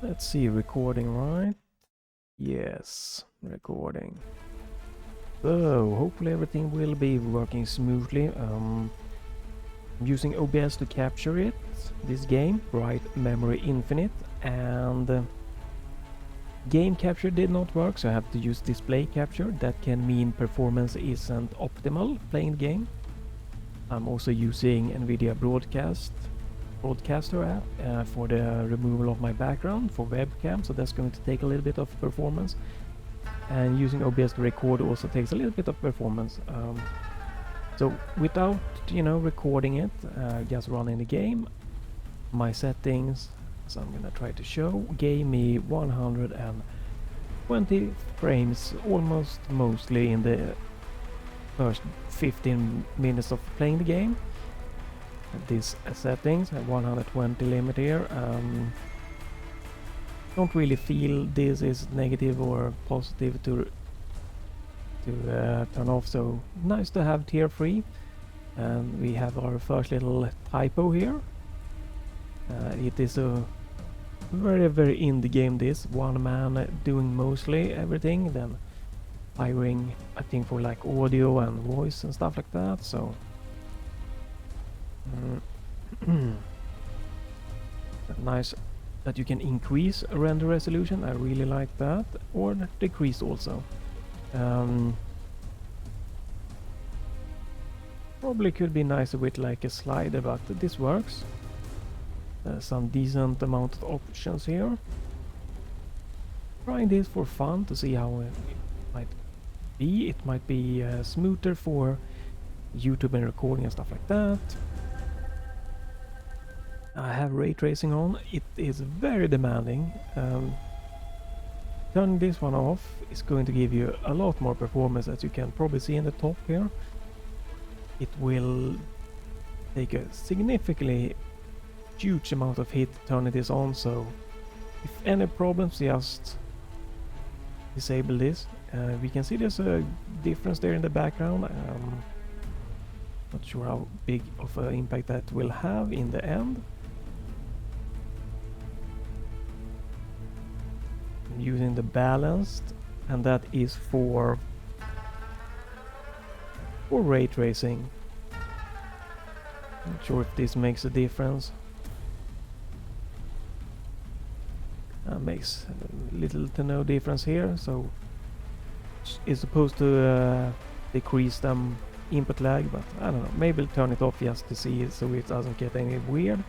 Let's see, recording, right? Yes, recording. So, hopefully everything will be working smoothly. I'm using OBS to capture it, this game, Bright Memory Infinite, and game capture did not work, so I have to use display capture. That can mean performance isn't optimal playing the game. I'm also using Nvidia Broadcaster app for the removal of my background for webcam, so that's going to take a little bit of performance. And using OBS to record also takes a little bit of performance. So without, recording it, just running the game, my settings, so I'm gonna try to show, gave me 120 frames, almost mostly in the first 15 minutes of playing the game. These settings, 120 limit here. Don't really feel this is negative or positive to turn off, so nice to have tier 3. And we have our first little typo here. It is a very indie game, this one man doing mostly everything, then hiring I think for like audio and voice and stuff like that. So nice that you can increase render resolution, I really like that, or decrease also. Probably could be nicer with like a slider, but this works. Some decent amount of options here. Trying this for fun to see how it might be. It might be smoother for YouTube and recording and stuff like that. I have ray tracing on. It is very demanding. Turning this one off is going to give you a lot more performance, as you can probably see in the top here. It will take a significantly huge amount of hit turning this on, so if any problems, just disable this. We can see there's a difference there in the background. Not sure how big of an impact that will have in the end. I'm using the balanced, and that is for ray tracing. Not sure if this makes a difference. Makes little to no difference here, so it's supposed to decrease them input lag, but I don't know, maybe I'll turn it off just to see it so it doesn't get any weird.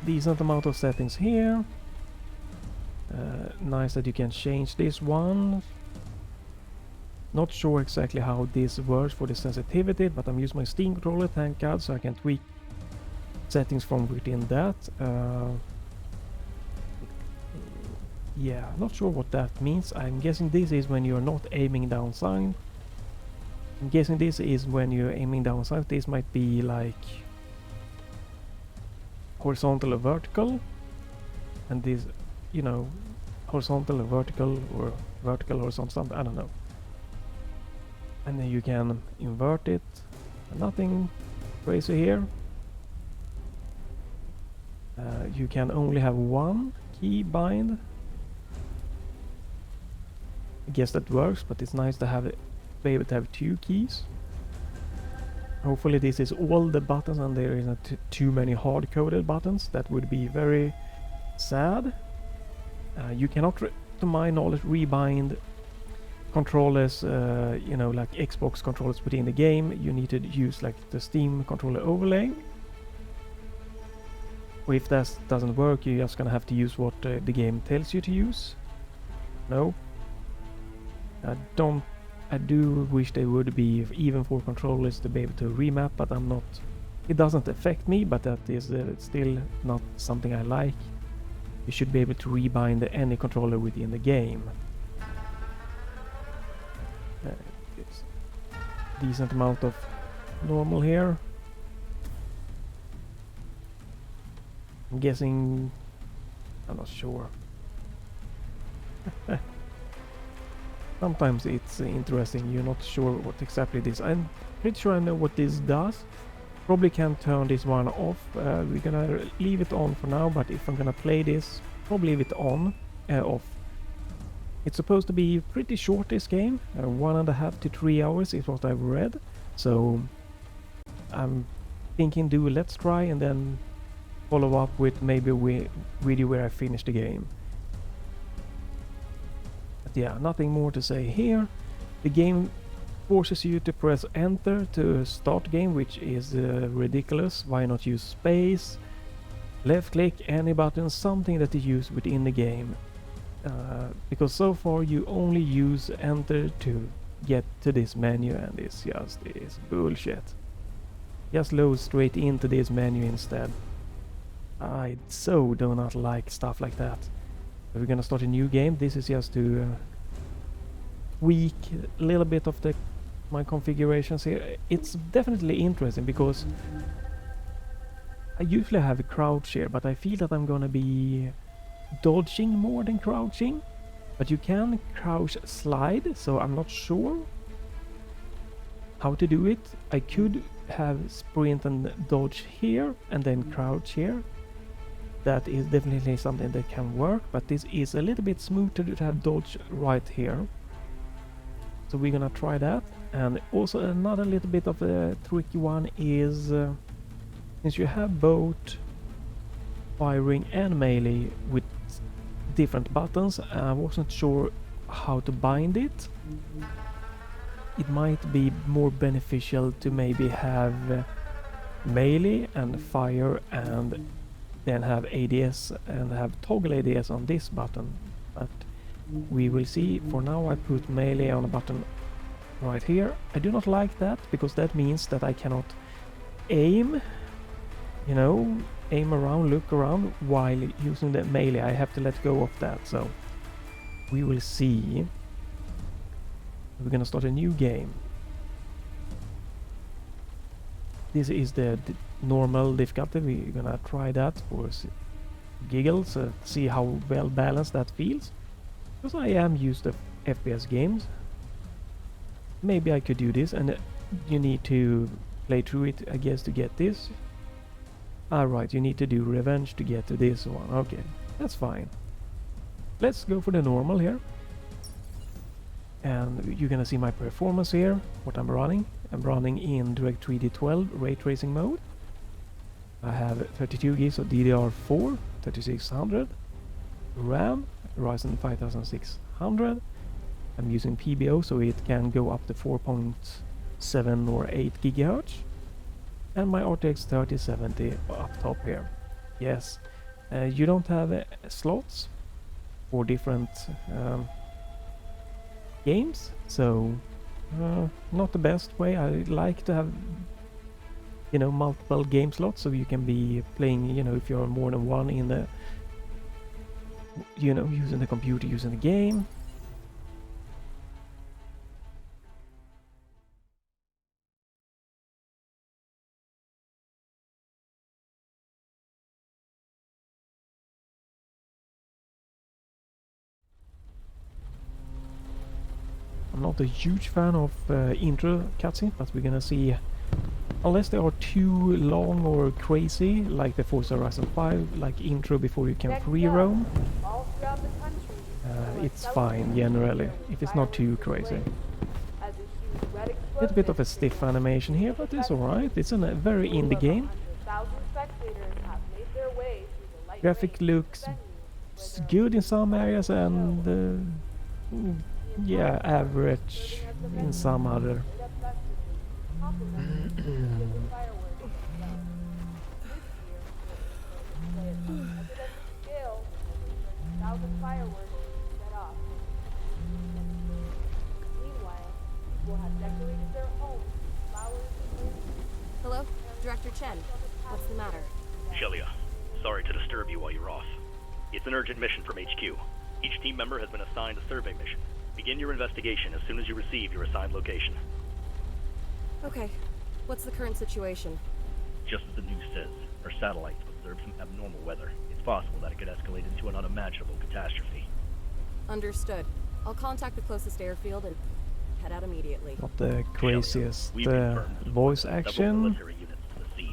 Decent amount of settings here. Nice that you can change this one. Not sure exactly how this works for the sensitivity, but I'm using my Steam controller, thank God, so I can tweak settings from within that. Yeah, not sure what that means. I'm guessing this is when you're not aiming down sight. I'm guessing this is when you're aiming down sight. This might be like horizontal or vertical, and this, horizontal or vertical, or vertical horizontal, something, I don't know. And then you can invert it. Nothing crazy here. You can only have one key bind. I guess that works, but it's nice to be able to have two keys. Hopefully this is all the buttons and there isn't too many hard-coded buttons. That would be very sad. You cannot, to my knowledge, rebind controllers, like Xbox controllers within the game. You need to use like the Steam controller overlay. Or if that doesn't work, you're just gonna have to use what the game tells you to use. No. I do wish they would be even for controllers to be able to remap, but I'm not. It doesn't affect me, but that is still not something I like. You should be able to rebind any controller within the game. Decent amount of normal here. I'm guessing, I'm not sure. Sometimes it's interesting, you're not sure what exactly this. I'm pretty sure I know what this does. Probably can't turn this one off. We're gonna leave it on for now, but if I'm gonna play this, probably leave it on, off. It's supposed to be pretty short, this game. 1.5 to 3 hours is what I've read. So I'm thinking do a let's try and then follow up with maybe a video where I finish the game. But yeah, nothing more to say here. The game forces you to press enter to start game, which is ridiculous. Why not use space, left click, any button, something that is used within the game? Because so far you only use enter to get to this menu, and it's just is bullshit. Just load straight into this menu instead. I so do not like stuff like that. We're gonna start a new game. This is just to tweak a little bit of my configurations here. It's definitely interesting because I usually have a crouch here, but I feel that I'm gonna be dodging more than crouching. But you can crouch slide, so I'm not sure how to do it. I could have sprint and dodge here and then crouch here. That is definitely something that can work, but this is a little bit smoother to have dodge right here. So we're gonna try that. And also another little bit of a tricky one is since you have both firing and melee with different buttons, I wasn't sure how to bind it. It might be more beneficial to maybe have melee and fire and then have ADS and have toggle ADS on this button, but we will see. For now I put melee on a button right here. I do not like that because that means that I cannot aim, you know, aim around, look around while using the melee. I have to let go of that, so we will see. We're gonna start a new game. This is the normal difficulty. We're gonna try that for giggles, see how well balanced that feels. Because I am used to FPS games. Maybe I could do this, and you need to play through it, I guess, to get this. Right, you need to do revenge to get to this one. Okay, that's fine. Let's go for the normal here. And you're gonna see my performance here, what I'm running. I'm running in Direct 3D12 ray tracing mode. I have 32 gigs of DDR4, 3600 RAM, Ryzen 5600. I'm using PBO, so it can go up to 4.7 or 8 gigahertz. And my RTX 3070 up top here. Yes, you don't have slots for different games, so not the best way. I like to have, you know, multiple game slots, so you can be playing, you know, if you're more than one in the, you know, using the computer, using the game. I'm not a huge fan of intro cutscenes, but we're gonna see, unless they are too long or crazy, like the Forza Horizon 5, like intro before you can free roam. It's fine generally, if it's not too crazy. A little bit of a stiff animation here, but it's alright. It's a very indie game. Graphic looks good in some areas and yeah, average in some other. Hello, Director Chen. What's the matter? Shelia, sorry to disturb you while you're off. It's an urgent mission from HQ. Each team member has been assigned a survey mission. Begin your investigation as soon as you receive your assigned location. Okay. What's the current situation? Just as the news says, our satellites observed some abnormal weather. It's possible that it could escalate into an unimaginable catastrophe. Understood. I'll contact the closest airfield and head out immediately. Not the craziest Shelia, voice several action. military units to the scene.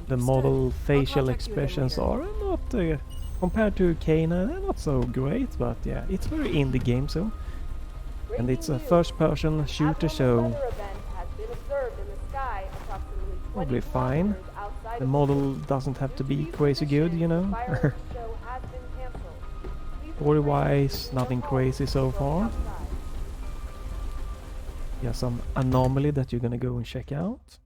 The model facial contact you again expressions later. are not, compared to Kena, they're not so great, but yeah, it's very indie game, so. And it's a first-person shooter, so probably fine. The model doesn't have to be crazy good, you know. Story-wise, nothing crazy so far. Yeah, some anomaly that you're gonna go and check out.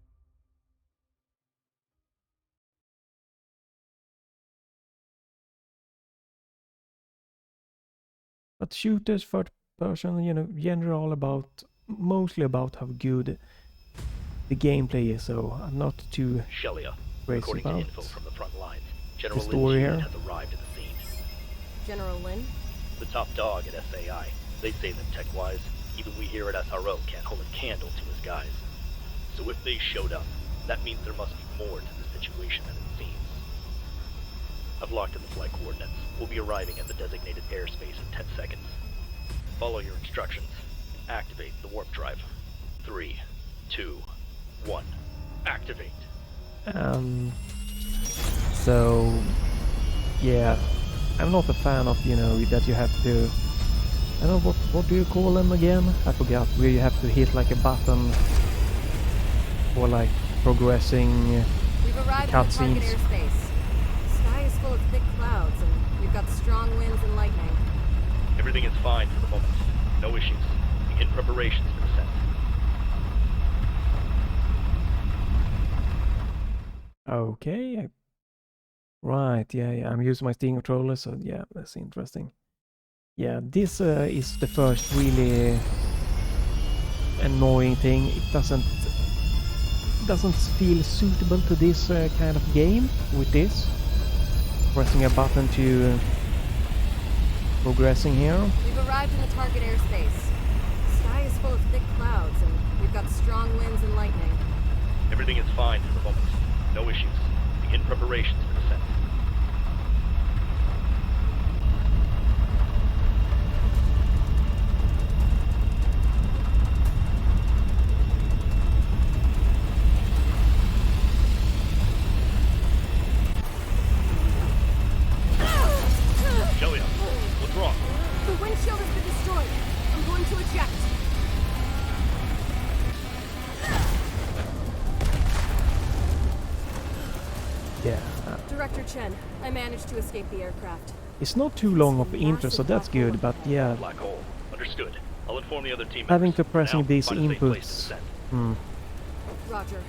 But shooters, third person, you know, generally all about, mostly about how good the gameplay is, so I'm not too Shelia, crazy according to about info from the front lines, the General Lynn's story unit here. has arrived at the scene. General Lynn? The top dog at SAI. They say that tech-wise, even we here at SRO can't hold a candle to his guys. So if they showed up, that means there must be more to the situation than it seems. I've locked in the flight coordinates. We'll be arriving at the designated airspace in 10 seconds. Follow your instructions. Activate the warp drive. 3, 2, 1. Activate. So yeah, I'm not a fan of, you know, that you have to, I don't know, what do you call them again? I forgot, where you have to hit like a button for like progressing We've arrived at the target cutscenes. airspace. The sky is full of thick clouds, and we've got strong winds and lightning. Everything is fine for the moment. No issues. Begin preparations for descent. Okay, right, yeah, I'm using my Steam controller, so yeah, that's interesting. Yeah, this is the first really annoying thing. It doesn't feel suitable to this kind of game with this. Pressing a button to progressing here. We've arrived in the target airspace. The sky is full of thick clouds, and we've got strong winds and lightning. Everything is fine for the moment. No issues. Begin preparations for descent. Shelia, what's wrong? The windshield has been destroyed. I'm going to eject. Yeah, Director Chen, I managed to escape the aircraft. it's not too long of intro, so that's good, but yeah, Black hole. Understood. I'll inform the other team having members. to pressing Now, these find a safe place to inputs, descend. Roger.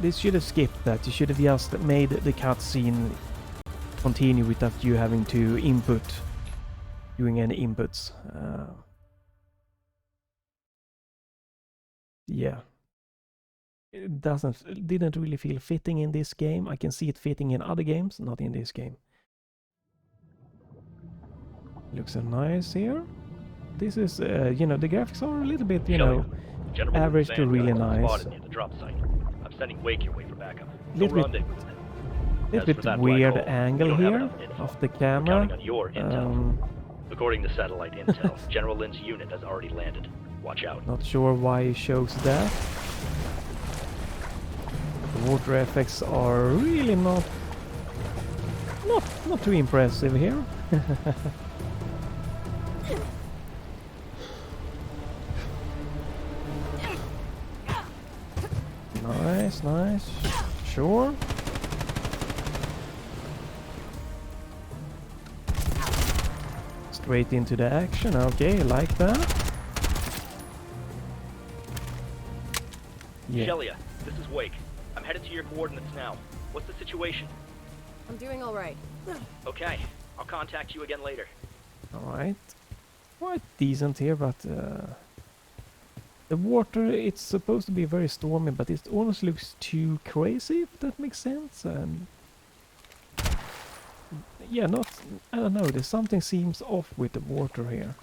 this should have skipped that. You should have just made the cutscene continue without you having to doing any inputs. Yeah, it didn't really feel fitting in this game. I can see it fitting in other games, not in this game. Looks so nice here. This is, you know, the graphics are a little bit, you know, General average Lynn's to really vanguard nice. spotted near the drop site. I'm sending Wake your way for backup. Little bit- rendezvous then. Little As for bit that weird black hole, we angle don't have here enough info. of the We're camera. counting on your intel. According to satellite intel, General Lynn's unit has already landed. Watch out. Not sure why he shows that. The water effects are really not too impressive here. Nice. Sure. Straight into the action. Okay, like that. Yeah. Shelia, this is Wake. I'm headed to your coordinates now. What's the situation? I'm doing all right. Okay, I'll contact you again later. Alright. Quite decent here, but the water, it's supposed to be very stormy, but it almost looks too crazy, if that makes sense. And yeah, I don't know, there's something seems off with the water here.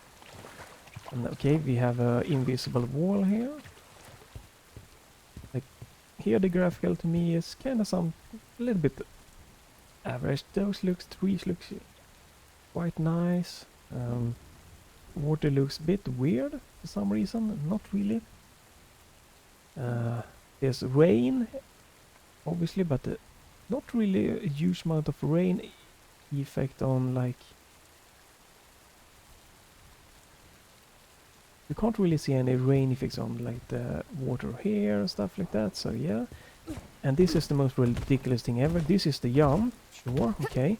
And okay, we have a invisible wall here. Like, here the graphical to me is kind of a little bit average. Trees looks quite nice. Water looks a bit weird for some reason, not really. There's rain obviously, but not really a huge amount of rain effect on, like, you can't really see any rain effects on, like, the water here and stuff like that, so yeah. And this is the most ridiculous thing ever. This is the jump, sure, okay.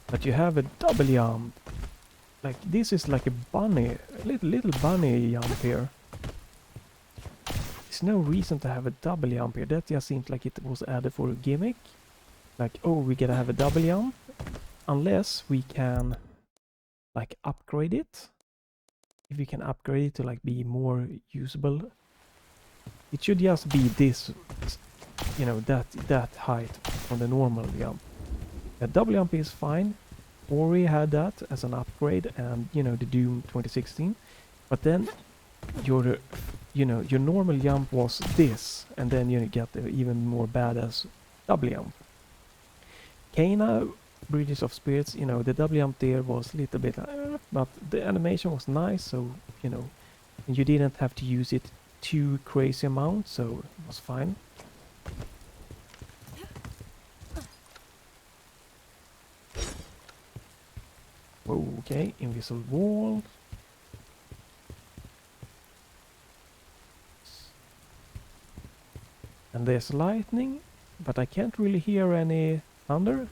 But you have a double jump. Like, this is like a bunny, a little bunny jump here. There's no reason to have a double jump here. That just seems like it was added for a gimmick. Like, oh, we gotta have a double jump. Unless we can, like, upgrade it. If we can upgrade it to, like, be more usable. It should just be this, you know, that height from the normal jump. A double jump is fine. Ori had that as an upgrade, and, you know, the Doom 2016. But then your, you know, your normal jump was this, and then you get the even more badass double jump. Kana, Bridges of Spirits, you know, the double jump there was a little bit, but the animation was nice, so, you know, and you didn't have to use it too crazy amount, so it was fine. Whoa, okay, invisible wall. And there's lightning, but I can't really hear any thunder.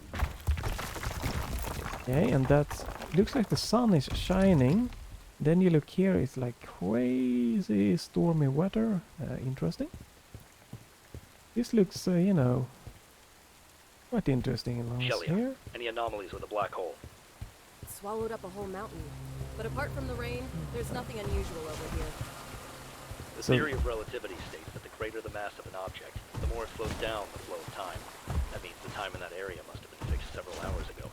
Okay, and that looks like the sun is shining. Then you look here, it's like crazy stormy weather. Interesting. This looks, you know, quite interesting along here. Any anomalies with a black hole? Swallowed up a whole mountain. But apart from the rain, there's nothing unusual over here. The theory of relativity states that the greater the mass of an object, the more it slows down the flow of time. That means the time in that area must have been fixed several hours ago.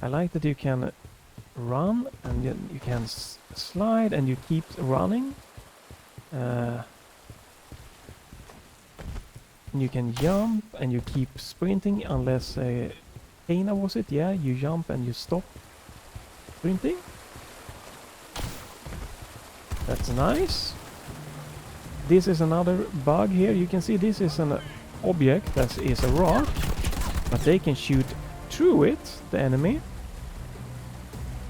I like that you can run, and you can slide, and you keep running. And you can jump, and you keep sprinting, unless Kana was it? Yeah, you jump and you stop sprinting. That's nice. This is another bug here. You can see this is an object that is a rock, but they can shoot through it, the enemy,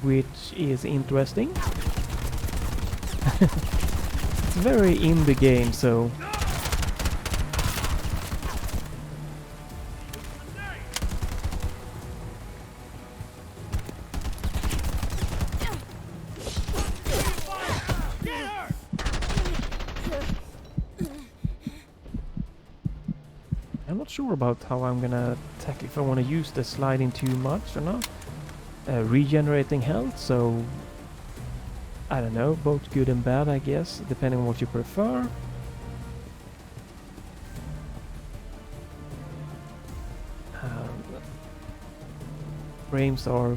which is interesting. It's very in the game, so I'm not sure about how I'm gonna tackle, if I want to use the sliding too much or not. Regenerating health, so I don't know, both good and bad, I guess, depending on what you prefer. Frames are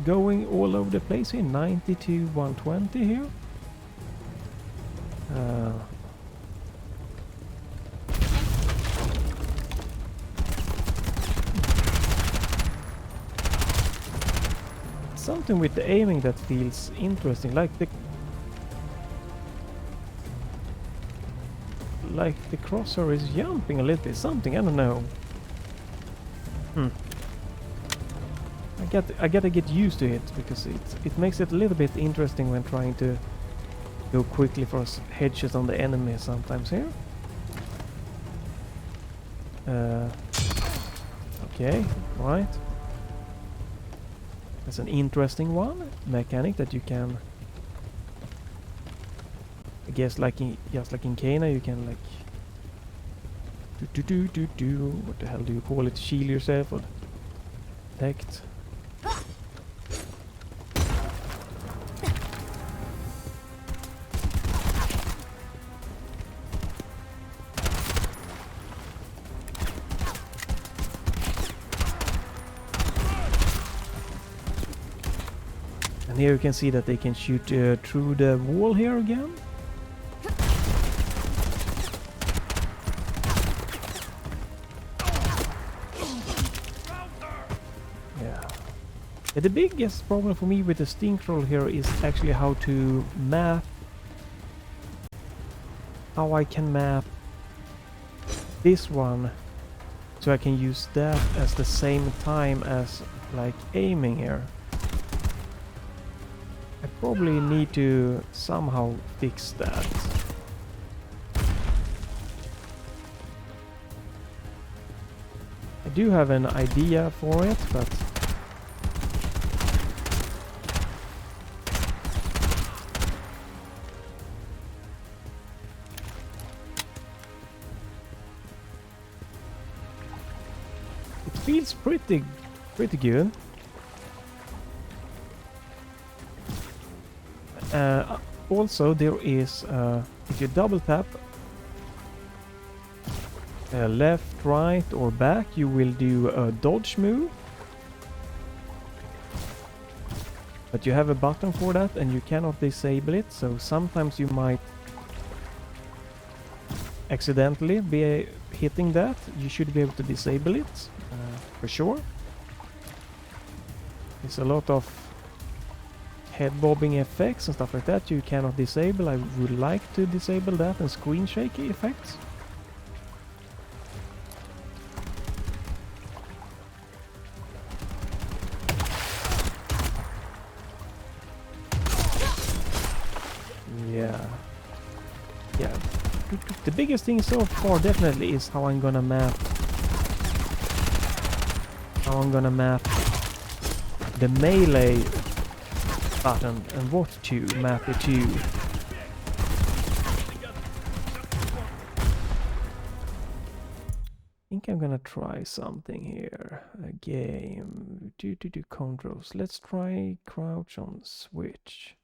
going all over the place here, 90 to 120 here. Something with the aiming that feels interesting, like the crosshair is jumping a little bit, something, I don't know. I gotta get used to it, because it makes it a little bit interesting when trying to go quickly for headshots on the enemy sometimes here. Okay, right. That's an interesting one, mechanic that you can, I guess, like just like in Kana, you can like what the hell do you call it? Shield yourself or protect. And here you can see that they can shoot through the wall here again. Yeah. The biggest problem for me with the stink roll here is actually how to map. How I can map this one so I can use that as the same time as like aiming here. I probably need to somehow fix that. I do have an idea for it, but it feels pretty good. Also, there is if you double tap left, right, or back, you will do a dodge move. But you have a button for that, and you cannot disable it. So sometimes you might accidentally be hitting that. You should be able to disable it for sure. There's a lot of head bobbing effects and stuff like that you cannot disable. I would like to disable that, and screen shaky effects. Yeah. The biggest thing so far definitely is how I'm gonna map the melee button and what to map it to. I think I'm gonna try something here. A game. Do controls. Let's try crouch on switch.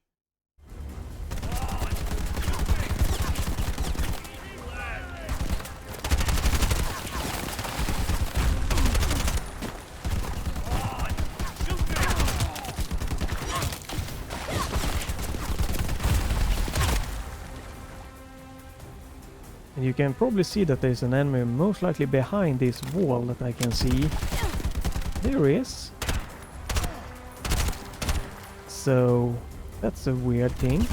And you can probably see that there's an enemy most likely behind this wall that I can see. There is. So that's a weird thing.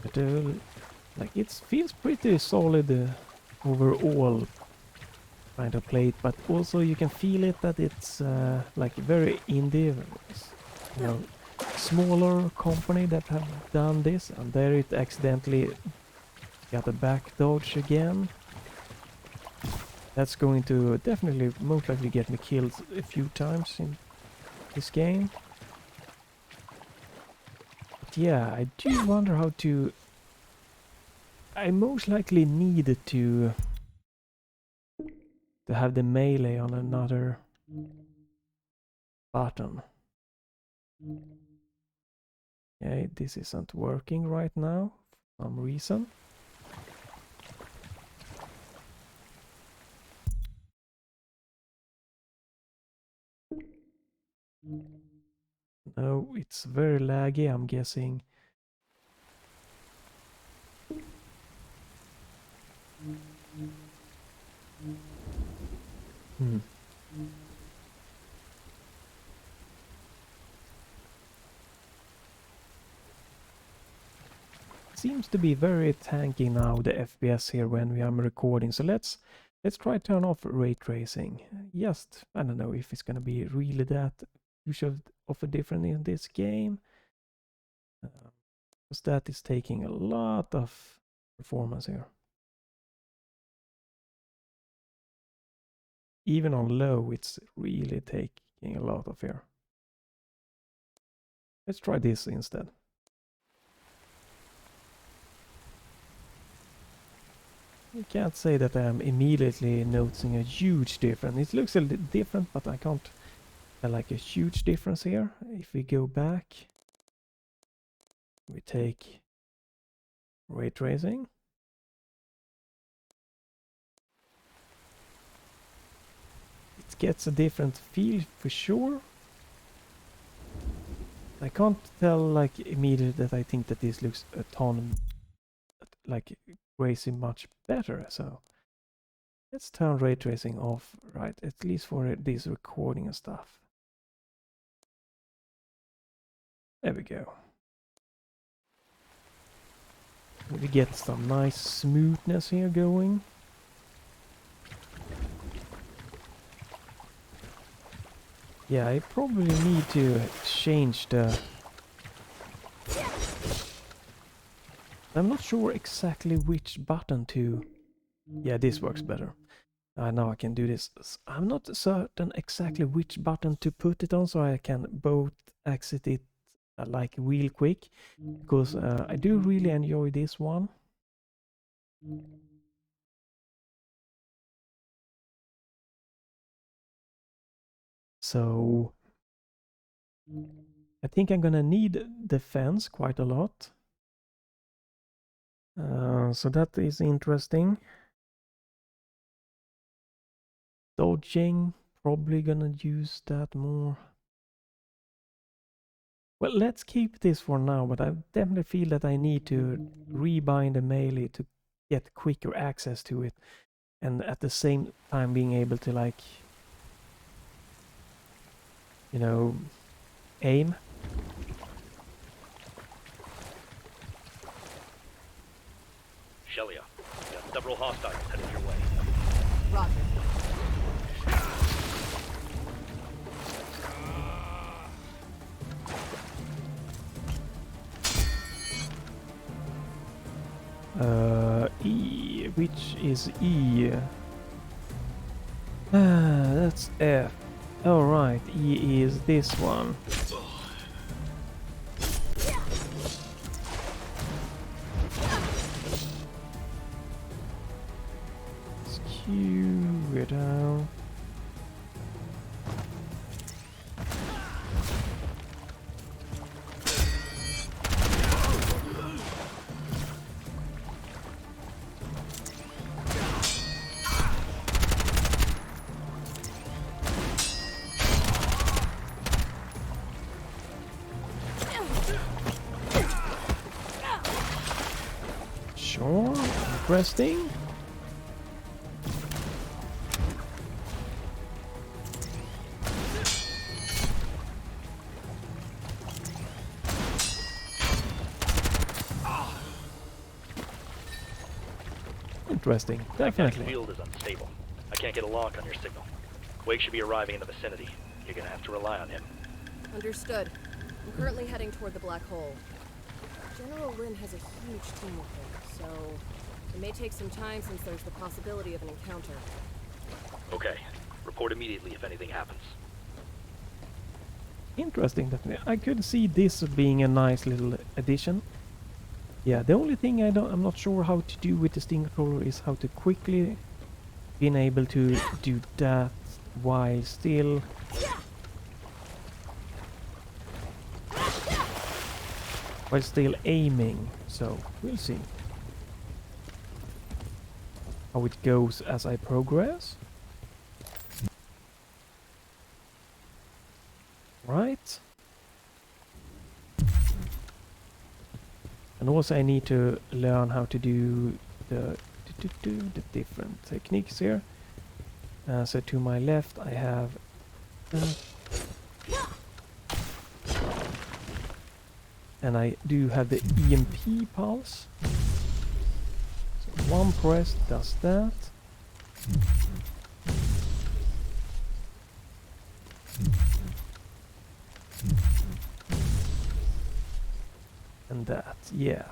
But like it feels pretty solid overall kind of plate, but also you can feel it that it's like very indie, you know, smaller company that have done this, and there it accidentally got a back dodge again. That's going to definitely most likely get me killed a few times in this game. Yeah, I do wonder how to... I most likely needed to have the melee on another button. Okay, this isn't working right now for some reason. No, it's very laggy, I'm guessing. Seems to be very tanky now, the FPS here when we are recording. So let's try turn off ray tracing. Just, I don't know if it's gonna be really that huge of a difference in this game. Because that is taking a lot of performance here. Even on low, it's really taking a lot of here. Let's try this instead. I can't say that I'm immediately noticing a huge difference. It looks a little different, but I can't tell like a huge difference here. If we go back, we take ray tracing. it gets a different feel for sure. I can't tell like immediately that I think that this looks a ton like crazy much better. So let's turn ray tracing off, right? At least for this recording and stuff. There we go. We get some nice smoothness here going. Yeah, I probably need to change the... I'm not sure exactly which button to... Yeah, this works better. Now I can do this. I'm not certain exactly which button to put it on, so I can both exit it like real quick. Because I do really enjoy this one. So... I think I'm gonna need defense quite a lot. So that is interesting. Dodging, probably gonna use that more. Well, let's keep this for now, but I definitely feel that I need to rebind the melee to get quicker access to it. And at the same time being able to, like, you know, aim. Shelia, you got several hostiles headed your way. Roger. E, which is E? That's F. Oh right, E is this one. Let's Q it out. Sure, interesting. Interesting, definitely. The field is unstable. I can't get a lock on your signal. Wake should be arriving in the vicinity. You're gonna have to rely on him. Understood. I'm currently heading toward the black hole. General Lin has a huge team with him, so it may take some time since there's the possibility of an encounter. Okay. Report immediately if anything happens. Interesting, definitely. I could see this being a nice little addition. Yeah, the only thing I'm not sure how to do with the Steam controller is how to quickly being able to do that while still aiming. So we'll see how it goes as I progress. Right. And also I need to learn how to do the different techniques here. So to my left I have and I do have the EMP pulse. So one press does that. And that, yeah.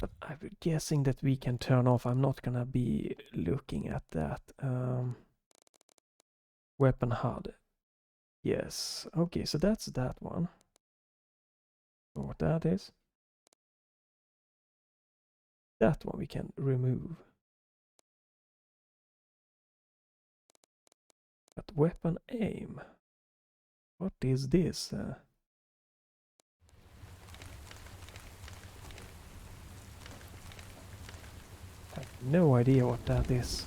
But I'm guessing that we can turn off. I'm not gonna be looking at that. Weapon HUD. Yes. Okay, so that's that one. What that is. That one we can remove. But weapon aim. What is this? I have no idea what that is.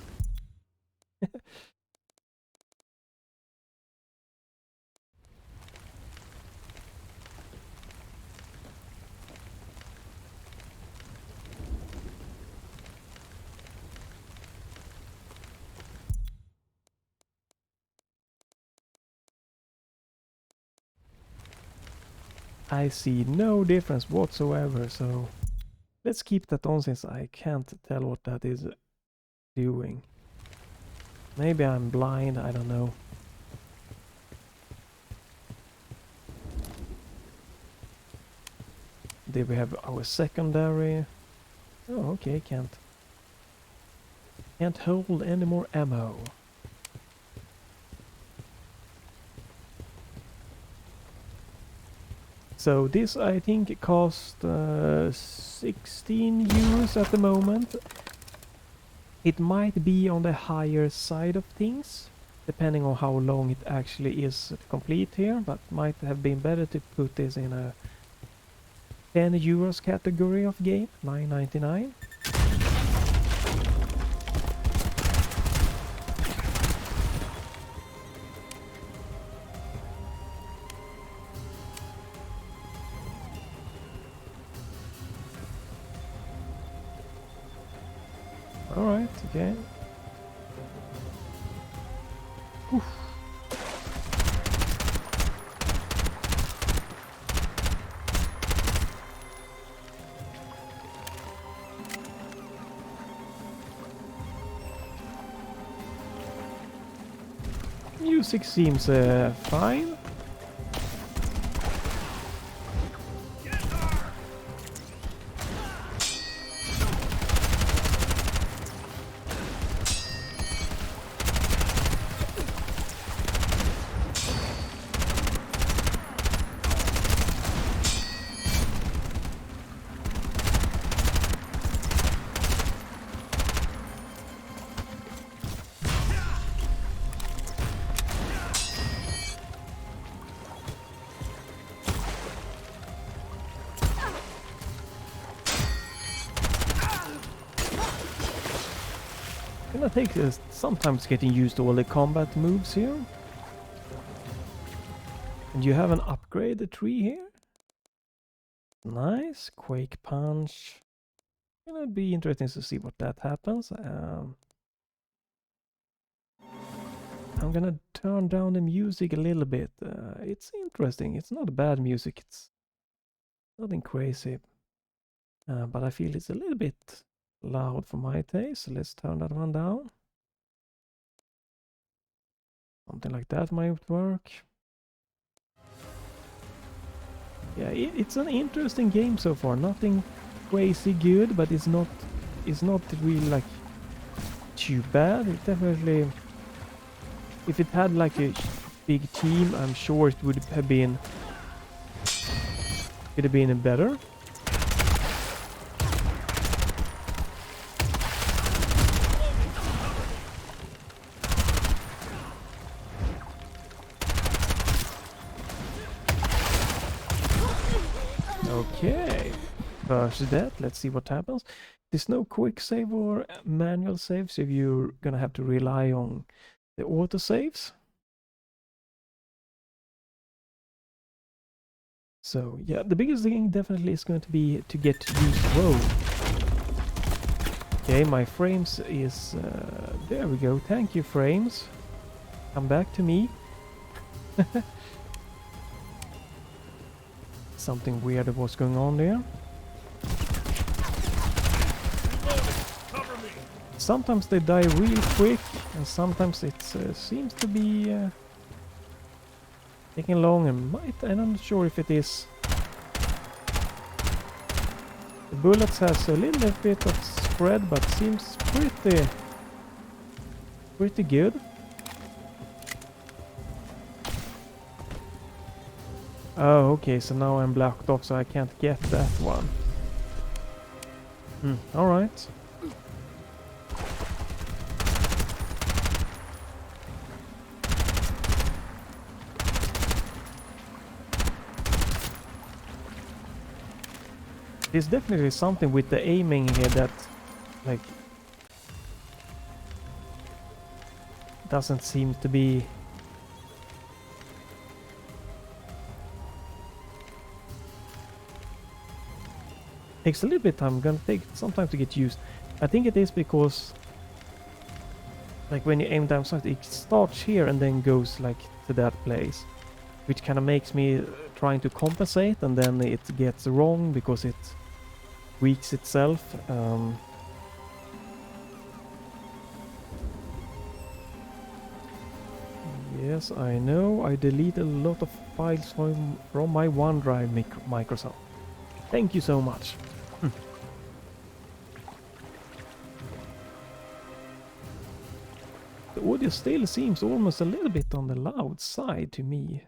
I see no difference whatsoever, so let's keep that on since I can't tell what that is doing. Maybe I'm blind, I don't know. There we have our secondary. Oh, okay, can't hold any more ammo. So this I think cost 16 euros at the moment. It might be on the higher side of things, depending on how long it actually is to complete here, but might have been better to put this in a 10 euros category of game, 9.99. Alright, okay. Oof. Music seems fine. Gonna take sometimes getting used to all the combat moves here. And you have an upgrade tree here. Nice, Quake Punch. Gonna be interesting to see what that happens. I'm gonna turn down the music a little bit. It's interesting. It's not bad music. It's nothing crazy. But I feel it's a little bit loud for my taste. So let's turn that one down. Something like that might work. Yeah, it's an interesting game so far. Nothing crazy good, but it's not really like too bad. It definitely, if it had like a big team, I'm sure it would have been better. Okay, first that, let's see what happens. There's no quick save or manual save, so you're gonna have to rely on the auto saves. So yeah, the biggest thing definitely is going to be to get used. Whoa. Okay, my frames is there we go. Thank you, frames. Come back to me. Something weird of what's going on there. Sometimes they die real quick, and sometimes it seems to be taking long. And I'm not sure if it is. The bullets has a little bit of spread, but seems pretty good. Oh, okay, so now I'm blocked off, so I can't get that one. Alright. There's definitely something with the aiming here that, like, doesn't seem to be... Takes a little bit of time. Gonna take some time to get used. I think it is because, like, when you aim down sight, it starts here and then goes like to that place, which kind of makes me trying to compensate, and then it gets wrong because it weaks itself. Yes, I know. I deleted a lot of files from my OneDrive, Microsoft. Thank you so much. The audio still seems almost a little bit on the loud side to me.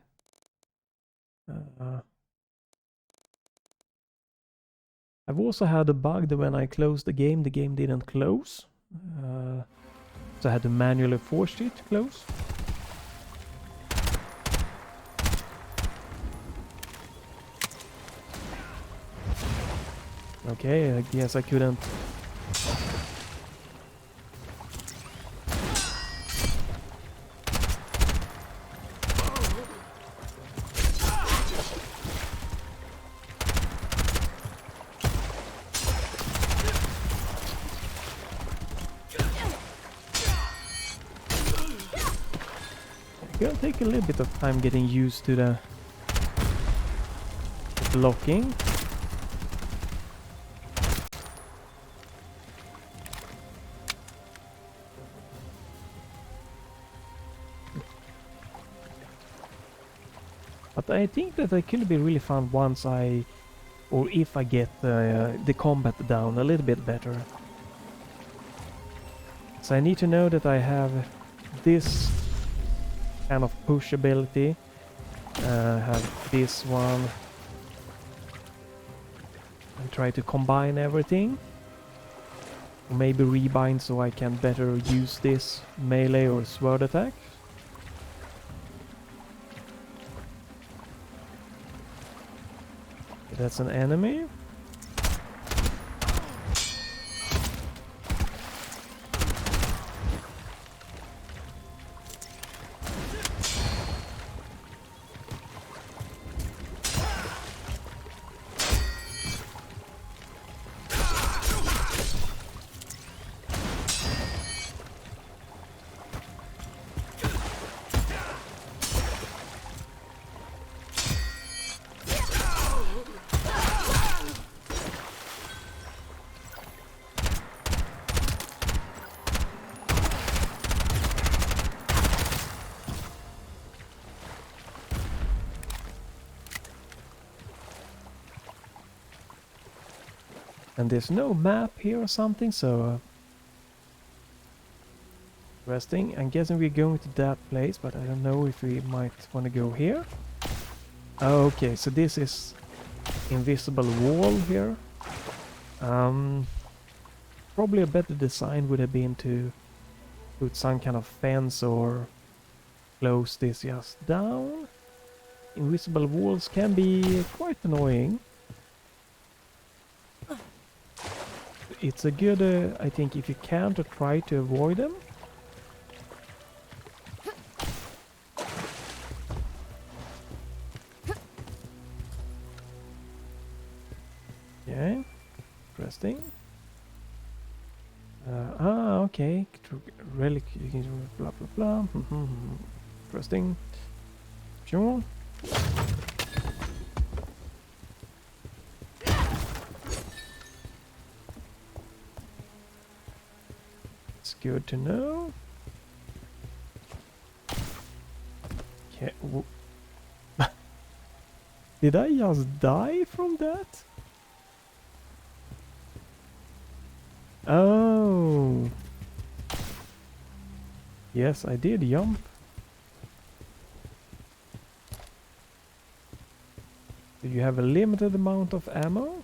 I've also had a bug that when I closed the game didn't close. So I had to manually force it to close. Okay, I guess I couldn't. It'll take a little bit of time getting used to the blocking. But I think that it could be really fun once or if I get the combat down a little bit better. So I need to know that I have this kind of push ability, have this one, and try to combine everything. Or maybe rebind so I can better use this melee or sword attack. That's an enemy. And there's no map here or something, so interesting. I'm guessing we're going to that place, but I don't know if we might want to go here. Okay, so this is invisible wall here. Probably a better design would have been to put some kind of fence or close this just down. Invisible walls can be quite annoying. It's a good, I think, if you can, to try to avoid them. Okay, interesting. Okay, relic, blah blah blah. Interesting. Sure. Good to know. Okay. Did I just die from that? Oh. Yes, I did jump. Do you have a limited amount of ammo?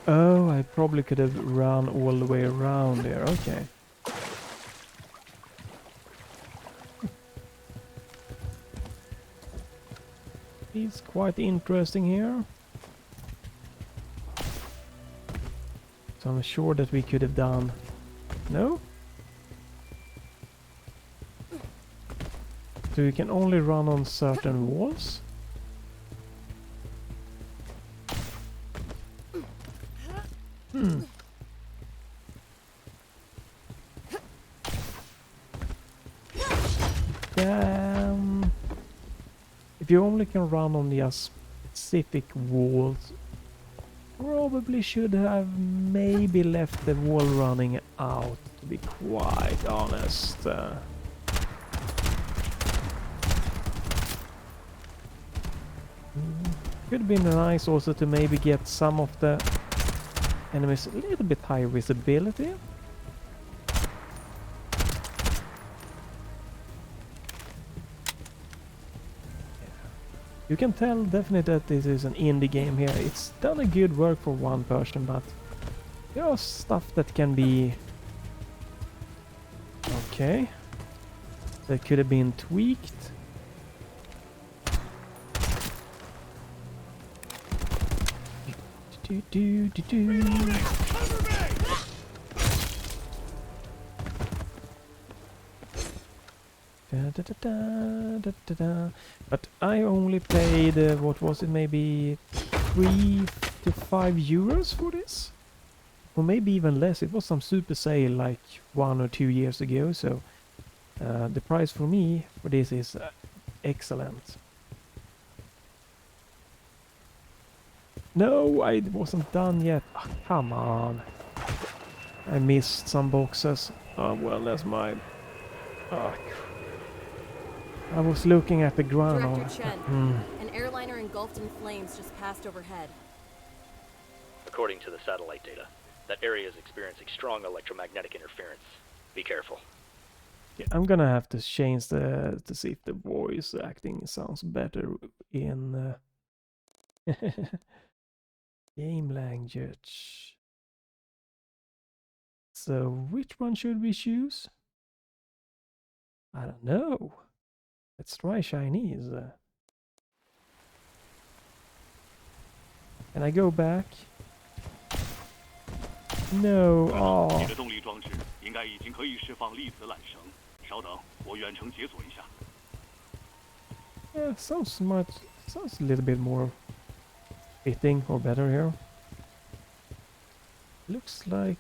Oh, I probably could have run all the way around there. Okay. It's quite interesting here. So I'm sure that we could have done... No? So you can only run on certain walls. Hmm. If you only can run on the specific walls, probably should have maybe left the wall running out, to be quite honest. Could have been nice also to maybe get some of the enemies a little bit higher visibility. You can tell definitely that this is an indie game here. It's done a good work for one person, but there are stuff that can be... Okay. That could have been tweaked. But I only paid, what was it, maybe 3 to 5 euros for this? Or maybe even less. It was some super sale like 1 or 2 years ago, so the price for me for this is excellent. No, I wasn't done yet. Oh, come on. I missed some boxes. Oh, well, that's my... Oh, I was looking at the ground. Director Chen, an airliner engulfed in flames just passed overhead. According to the satellite data, that area is experiencing strong electromagnetic interference. Be careful. Yeah, I'm gonna have to change to see if the voice acting sounds better in game language. So which one should we choose? I don't know. Let's try Chinese. Can I go back? No. Oh. 你的动力装置应该已经可以释放粒子缆绳。稍等，我远程解锁一下。Yeah, sounds a little bit more fitting or better here. Looks like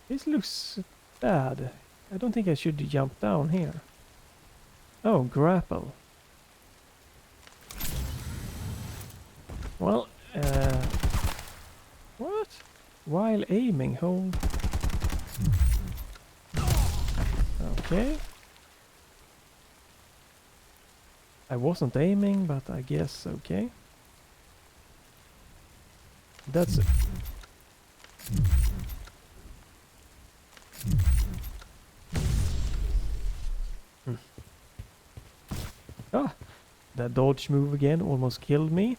this looks bad. I don't think I should jump down here. Oh, grapple. Well, what? While aiming, hold. Okay. I wasn't aiming, but I guess okay. That's it. Ah, that dodge move again almost killed me.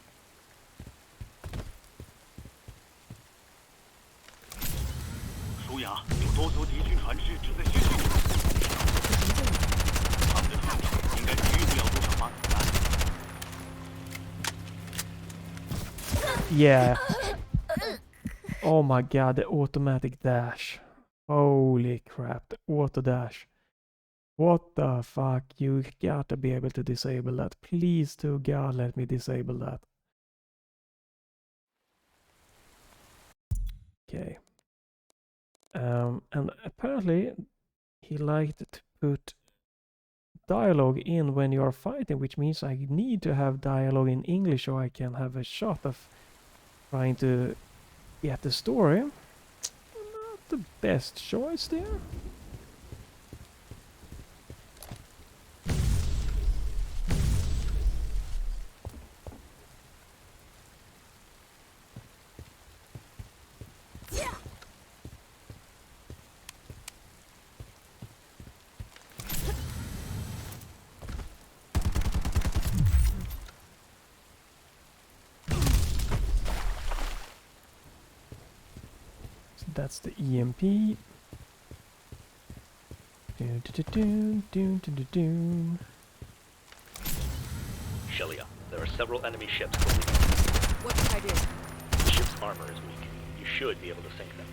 Yeah. Oh my god, the automatic dash. Holy crap, the auto dash. What the fuck? You gotta be able to disable that. Please, to God, let me disable that. Okay. And apparently he liked to put dialogue in when you are fighting, which means I need to have dialogue in English so I can have a shot of trying to get the story. Not the best choice there. That's the EMP. Shelia, there are several enemy ships closing in. What can I do? The ship's armor is weak. You should be able to sink them.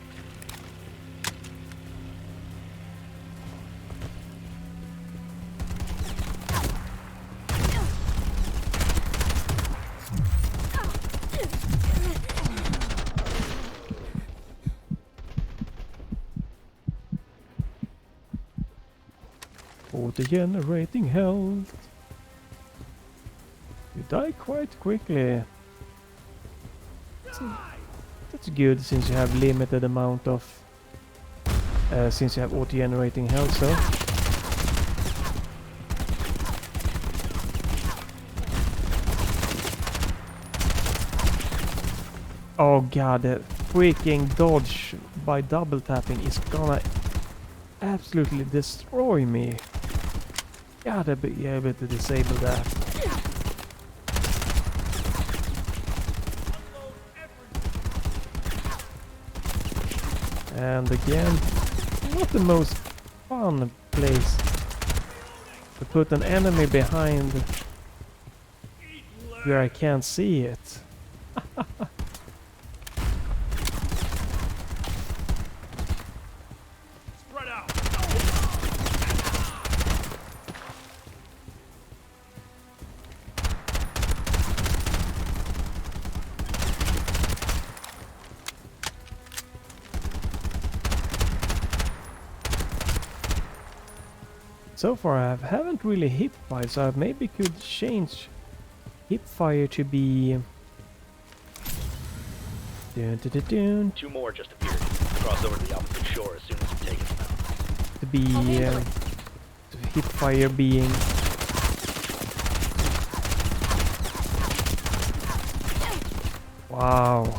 Auto-generating health. You die quite quickly. That's good since you have limited amount of... since you have auto-generating health, so... Oh god, the freaking dodge by double tapping is gonna absolutely destroy me. Gotta be able to disable that. And again, not the most fun place to put an enemy behind where I can't see it. So far I haven't really hip fired, so I maybe could change hip fire to be... Two more just appeared. Cross over to the opposite shore as soon as you've taken them out. To be... to hip fire being... Wow.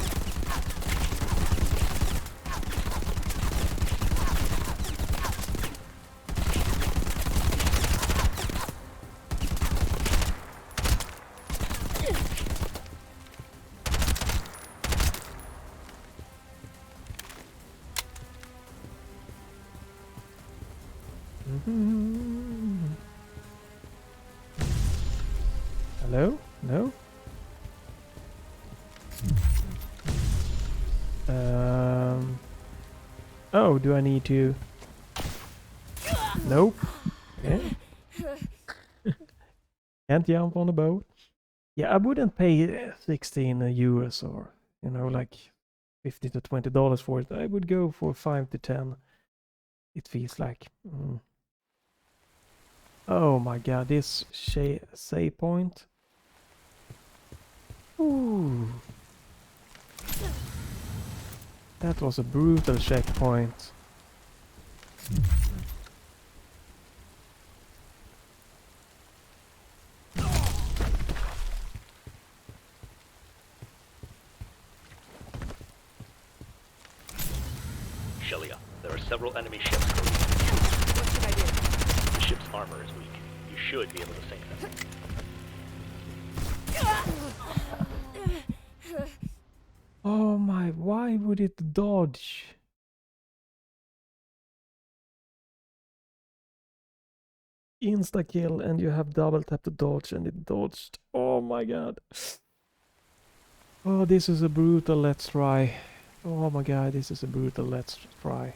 Hello? No? Oh, do I need to... Nope. Okay. Can't jump on the boat. Yeah, I wouldn't pay 16 euros or, you know, like $15 to $20 for it. I would go for 5 to 10. It feels like... Oh my god, this save point. Ooh. That was a brutal checkpoint. Shelia, there are several enemy ships. What should I do? The ship's armor is weak. You should be able to sink them. Oh my, why would it dodge? Insta kill and you have double tap to dodge and it dodged. Oh my god. Oh, this is a brutal let's try. Oh my god, this is a brutal let's try.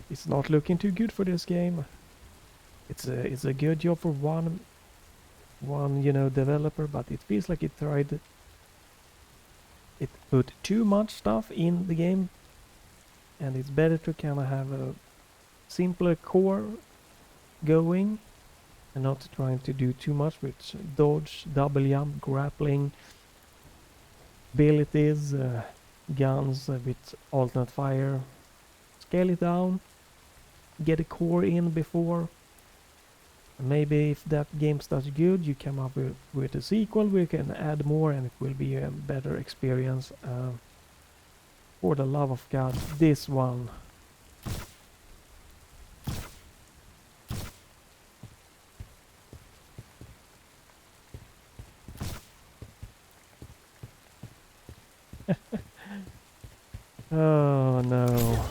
It's not looking too good for this game. It's a good job for one you know developer, but it feels like it tried. It put too much stuff in the game, and it's better to kind of have a simpler core going and not trying to do too much with dodge, double jump, grappling abilities, guns with alternate fire. Scale it down, get a core in before. Maybe if that game starts good, you come up with a sequel where you can add more and it will be a better experience. For the love of God, this one. Oh no.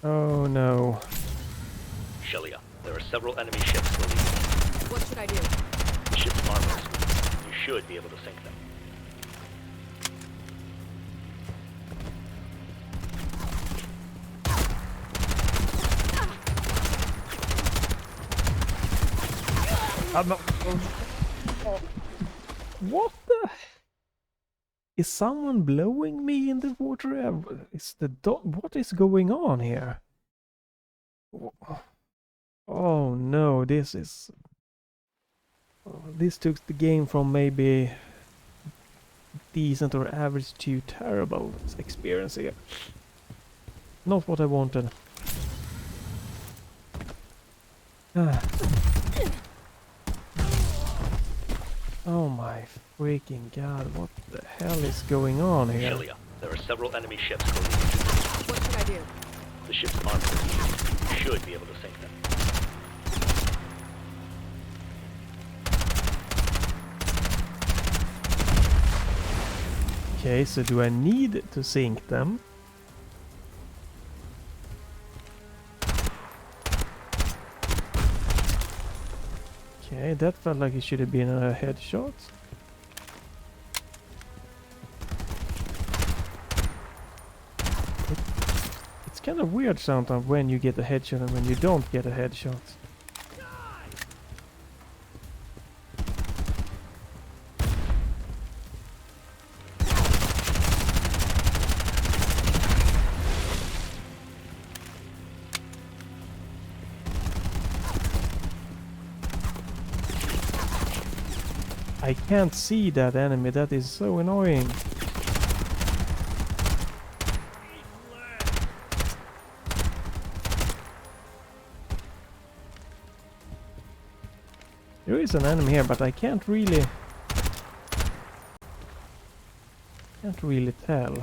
Oh no. Shelia, there are several enemy ships released. What should I do? The ship's armor is weak. You should be able to sink them. What the? Is someone blowing me in the water? Is the dog? What is going on here? Oh no, this is. Oh, this took the game from maybe decent or average to terrible experience here. Not what I wanted. Ah. Oh my freaking god, what the hell is going on here? Shelia, there are several enemy ships close. What should I do? The ship's armed procedures. You should be able to sink them. Okay, so do I need to sink them? Okay, that felt like it should have been a headshot. It's kind of weird sometimes when you get a headshot and when you don't get a headshot. I can't see that enemy, that is so annoying. There is an enemy here, but I can't really tell.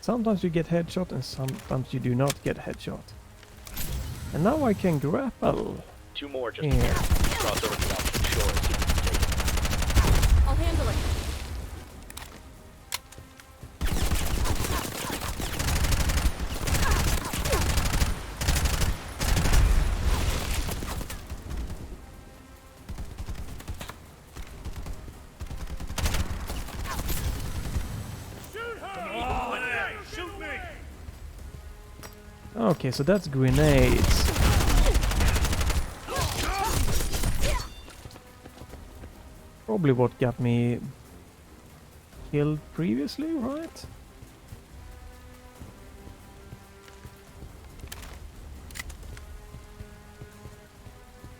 Sometimes you get headshot and sometimes you do not get headshot. And now I can grapple. Two more just Yeah. cross over to the opposite shore and see if you can take it. I'll handle it. Okay, so that's grenades. Probably what got me killed previously, right?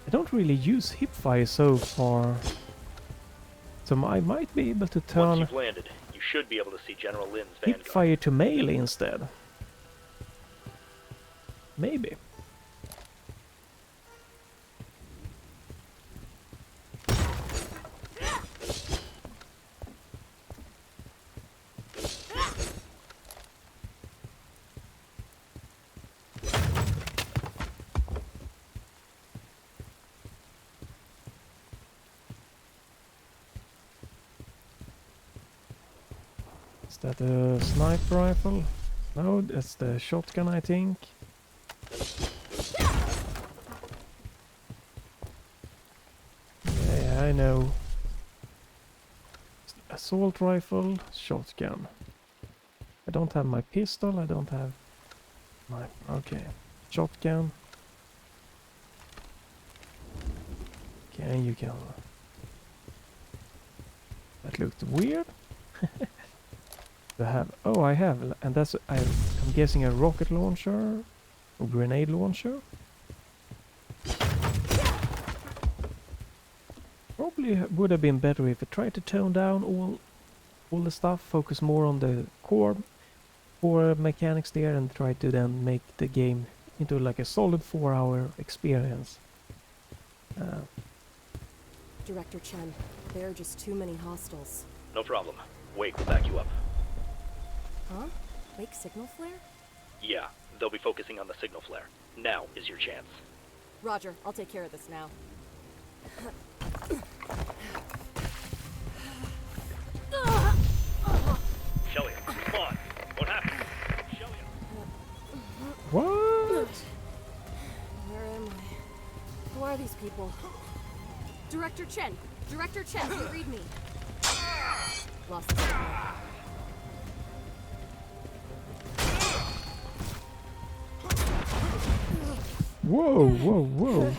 I don't really use hipfire so far. So I might be able to Once turn you've landed, you should be able to see General Lin's vanguard. hipfire to melee instead. Maybe. Is that a sniper rifle? No, that's the shotgun, I think. Yeah, I know. Assault rifle, shotgun. I don't have my pistol, I don't have my... Okay. Shotgun. Okay, you can... That looked weird. I have, and that's, I'm guessing a rocket launcher or grenade launcher. Probably would have been better if I tried to tone down all the stuff, focus more on the core mechanics there, and try to then make the game into like a solid 4-hour experience. Director Chen, there are just too many hostiles. No problem. Wake will back you up. Huh? Fake signal flare? Yeah, they'll be focusing on the signal flare. Now is your chance. Roger, I'll take care of this now. Shelia, respond. What happened? Shelia. What? Where am I? Who are these people? Director Chen, Director Chen, can you read me? Lost the signal. Whoa, whoa, whoa.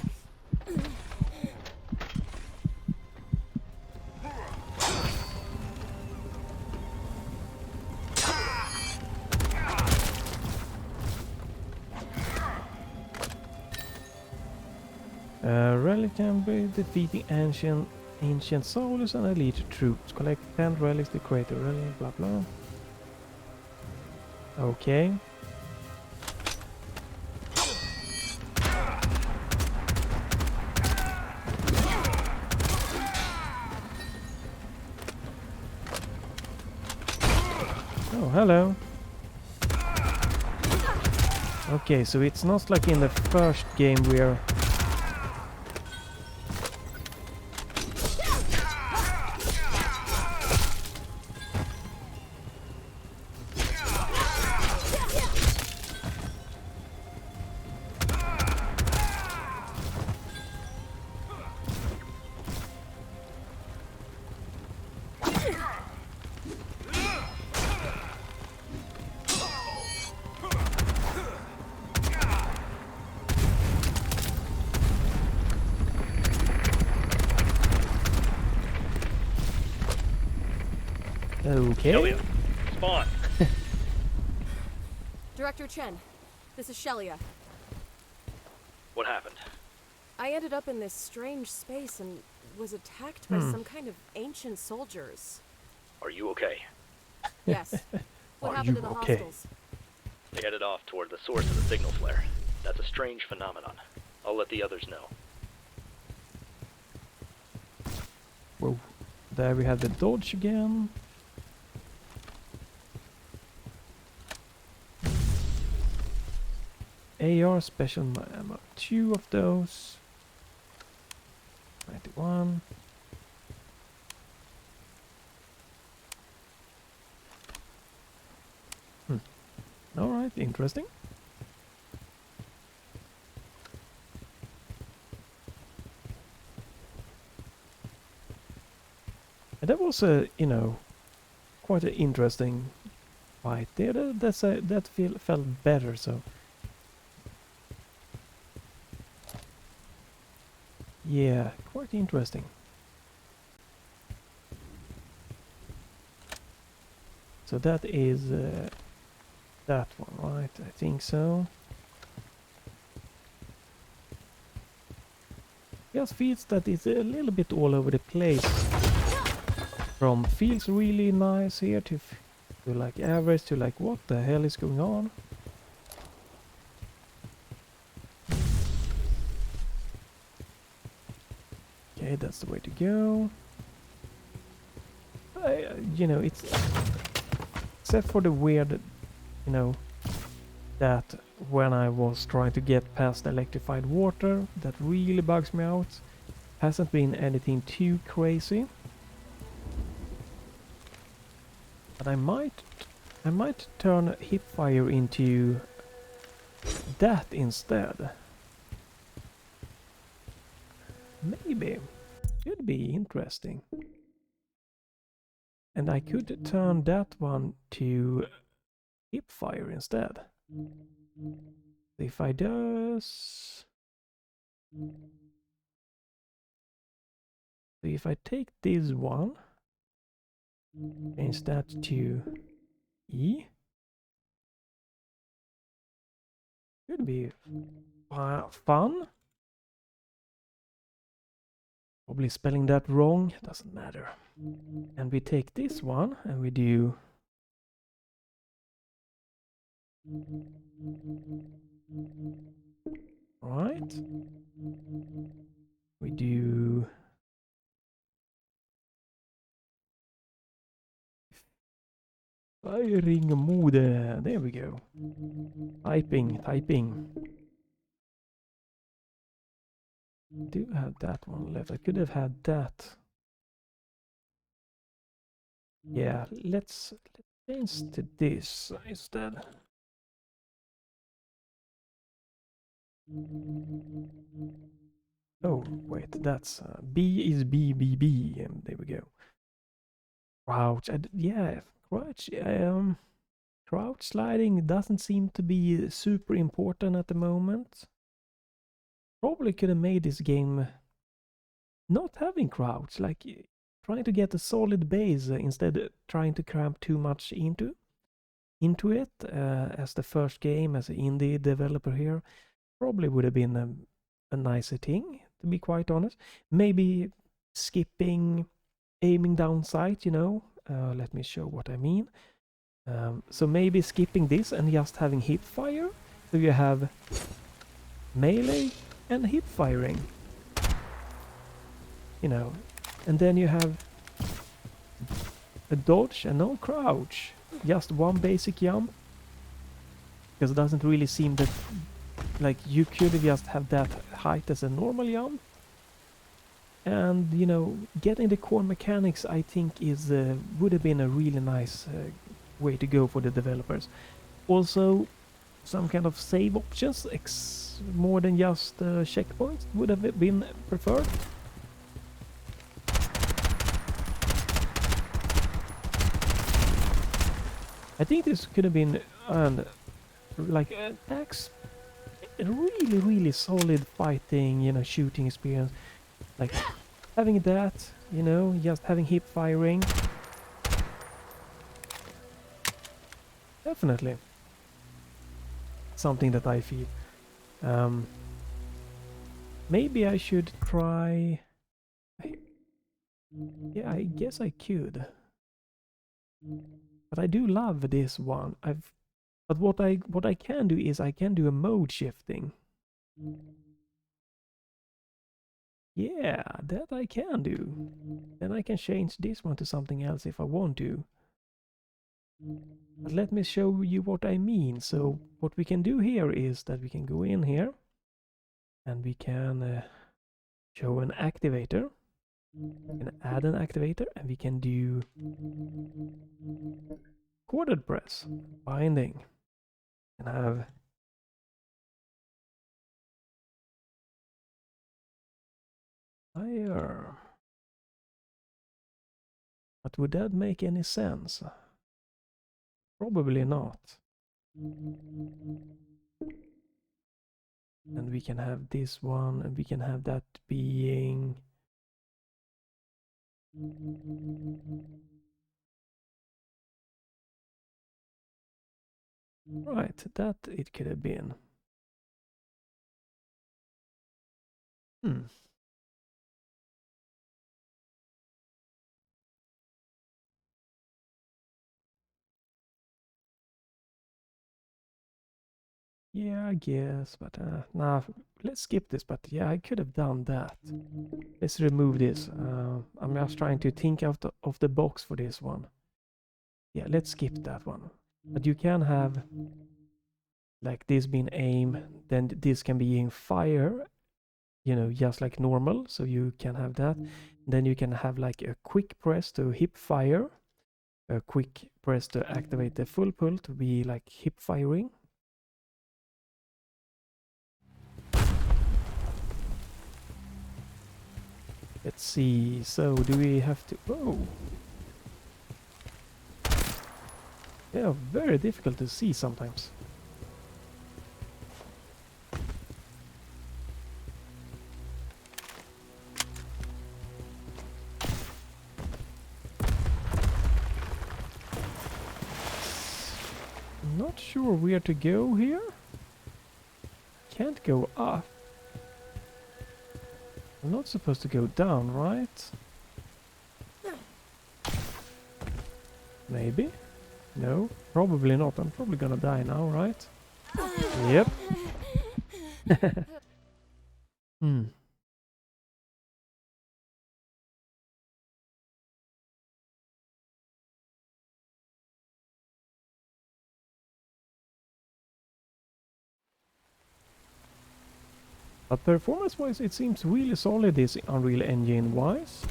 Relic can be defeating ancient soldiers and elite troops. Collect 10 relics to create a relic, blah blah. Okay. Oh, hello. Okay, so it's not like in the first game where okay. Shelia, spawn. Director Chen, this is Shelia. What happened? I ended up in this strange space and was attacked by some kind of ancient soldiers. Are you okay? Yes. What Are happened you to the okay? hostiles? They headed off toward the source of the signal flare. That's a strange phenomenon. I'll let the others know. Whoa. There we have the dodge again. AR special ammo. 2 of those. 91. Alright, interesting. And that was a, you know, quite an interesting fight there. That felt better, so. Yeah, quite interesting. So that is that one, right? I think so. Just feels that it's a little bit all over the place. From feels really nice here to like average to like what the hell is going on? Okay, that's the way to go. You know, it's except for the weird, you know, that when I was trying to get past electrified water, that really bugs me out. Hasn't been anything too crazy. But I might turn hipfire into that instead. Maybe. Could be interesting. And I could turn that one to hipfire instead. If I does... So if I take this one, change that to E, could be fun. Probably spelling that wrong, doesn't matter. And we take this one and we do right. We do firing mode. There we go. Typing. Do have that one left. I could have had that. Yeah, let's change to this instead. Oh, wait, that's B is B, B, B, and there we go. Crouch, yeah, crouch, crouch sliding doesn't seem to be super important at the moment. Probably could have made this game not having crouch, like trying to get a solid base instead of trying to cramp too much into it as the first game as an indie developer here. Probably would have been a nicer thing, to be quite honest. Maybe skipping aiming down sight, you know. Let me show what I mean. So maybe skipping this and just having hip fire. So you have melee and hip firing. You know, and then you have a dodge and no crouch. Just one basic jump. Because it doesn't really seem that, like, you could just have that height as a normal jump. And, you know, getting the core mechanics, I think, would have been a really nice way to go for the developers. Also, some kind of save options, more than just checkpoints, would have been preferred. I think this could have been like a really, really solid fighting, you know, shooting experience. Like having that, you know, just having hip firing. Definitely something that I feel. Maybe I should try. Yeah, I guess I could. But I do love this one. But what I can do is I can do a mode shifting. Yeah, that I can do. Then I can change this one to something else if I want to. But let me show you what I mean. So what we can do here is that we can go in here and we can show an activator. We can add an activator and we can do quartered press, binding, and have fire. But would that make any sense? Probably not. And we can have this one, and we can have that being... Right, that it could have been. Yeah, I guess, but nah, let's skip this, but yeah, I could have done that. Let's remove this. I'm just trying to think out of the box for this one. Yeah, let's skip that one. But you can have like this being aim, then this can be in fire, you know, just like normal, so you can have that. Then you can have like a quick press to hip fire, a quick press to activate the full pull to be like hip firing. Let's see, so do we have to... Oh! Yeah, very difficult to see sometimes. Not sure where to go here. Can't go up. I'm not supposed to go down, right? Maybe? No, probably not. I'm probably gonna die now, right? Yep. But performance-wise, it seems really solid, this Unreal Engine-wise.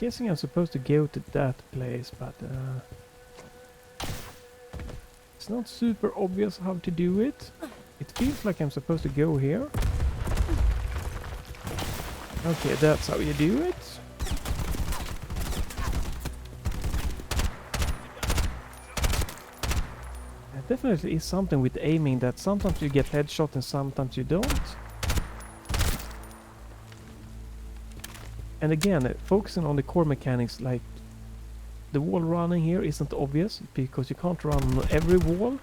guessing I'm supposed to go to that place, but it's not super obvious how to do it. It feels like I'm supposed to go here. Okay, that's how you do it. There definitely is something with aiming that sometimes you get headshot and sometimes you don't. And again, focusing on the core mechanics, like the wall running here isn't obvious because you can't run on every wall.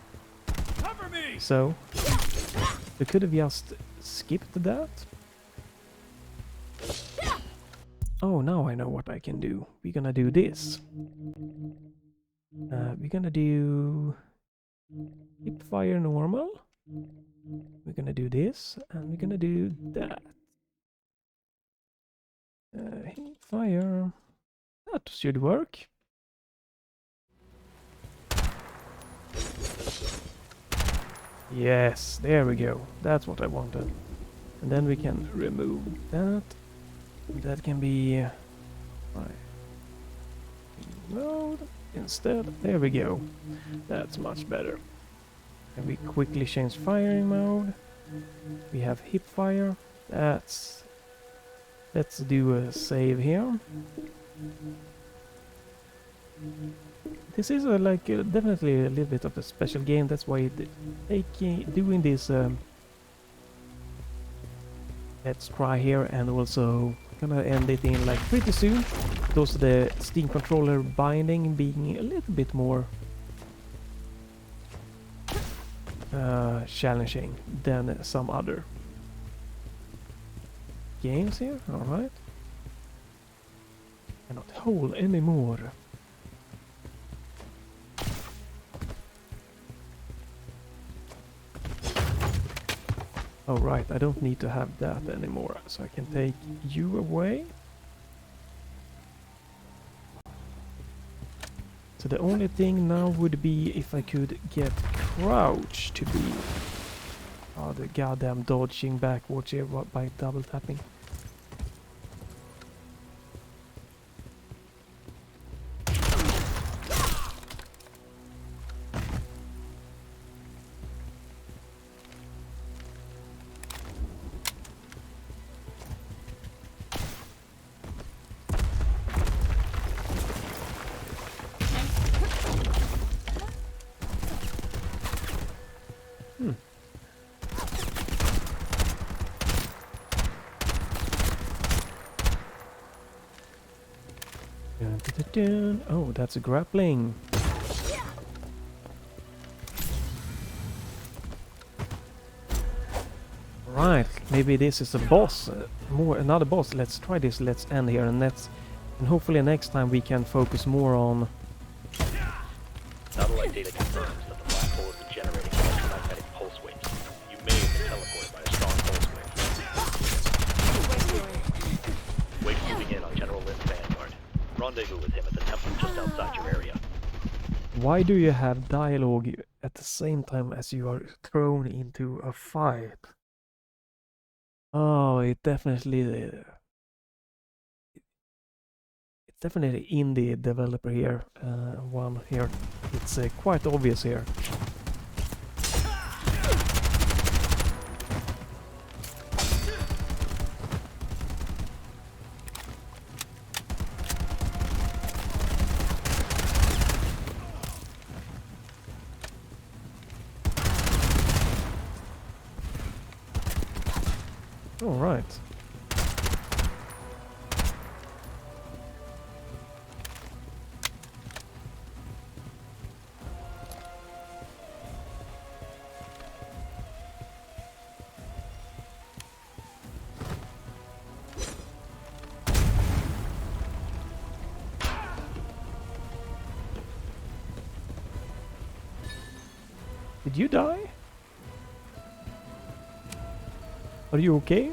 Cover me! So you could have just skipped that. Oh, now I know what I can do. We're gonna do this. We're gonna do hip fire normal. We're gonna do this, and we're gonna do that. Hip fire. That should work. Yes, there we go. That's what I wanted. And then we can remove that. That can be mode instead. There we go. That's much better. And we quickly change firing mode. We have hip fire. Let's do a save here. This is definitely a little bit of a special game. That's why doing this let's try here, and also gonna end it in like pretty soon. Because the Steam controller binding being a little bit more challenging than some other games here. Alright. Cannot hold anymore. Oh right, I don't need to have that anymore, so I can take you away. So the only thing now would be if I could get crouch to be the goddamn dodging backwards here by double tapping. Oh, that's a grappling. Right, maybe this is a boss, another boss. Let's try this. Let's end here, and hopefully next time we can focus more on. Satellite data confirms that the black hole has been generating electromagnetic pulse waves. You may have been teleported by a strong pulse wave. Wait moving in on General Lynn's vanguard. Rendezvous with him at the temple just outside your area. Why do you have dialogue at the same time as you are thrown into a fight? Oh, it's definitely in the developer here. One here. It's quite obvious here. All right. Did you die? Are you okay?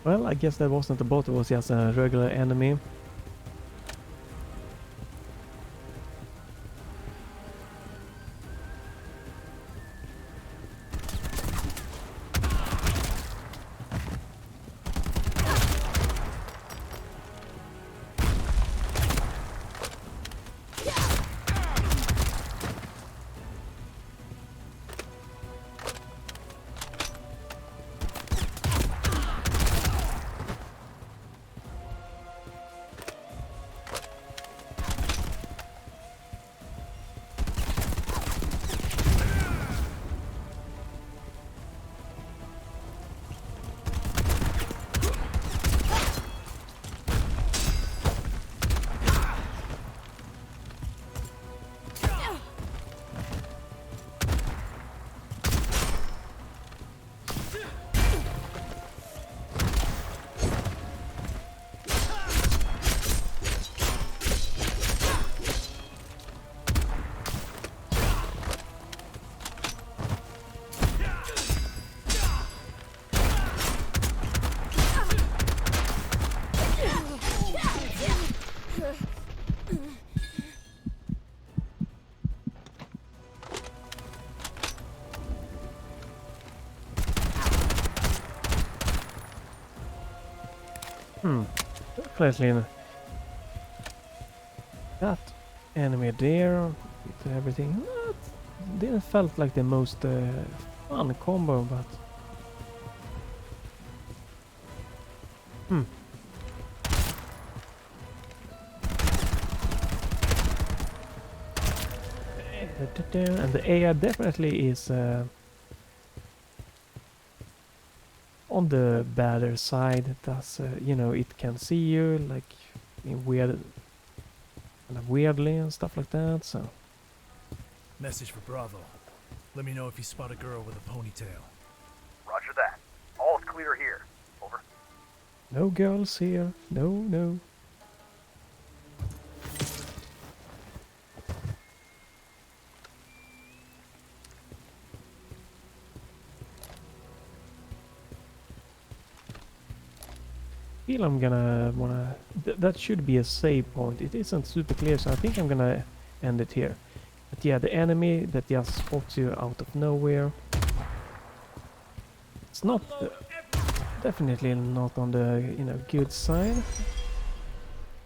Well, I guess that wasn't a bot, it was just a regular enemy. Definitely that enemy there with everything. That didn't felt like the most fun combo, but and the AI definitely is on the better side. That's you know, it can see you like in weird, kind of weirdly and stuff like that. So Message for Bravo. Let me know if you spot a girl with a ponytail. Roger that. All is clear here. Over. no girls here. No, no. Feel I'm gonna wanna. That should be a save point. It isn't super clear, so I think I'm gonna end it here. But yeah, the enemy that just spots you out of nowhere. It's not definitely not on the good side.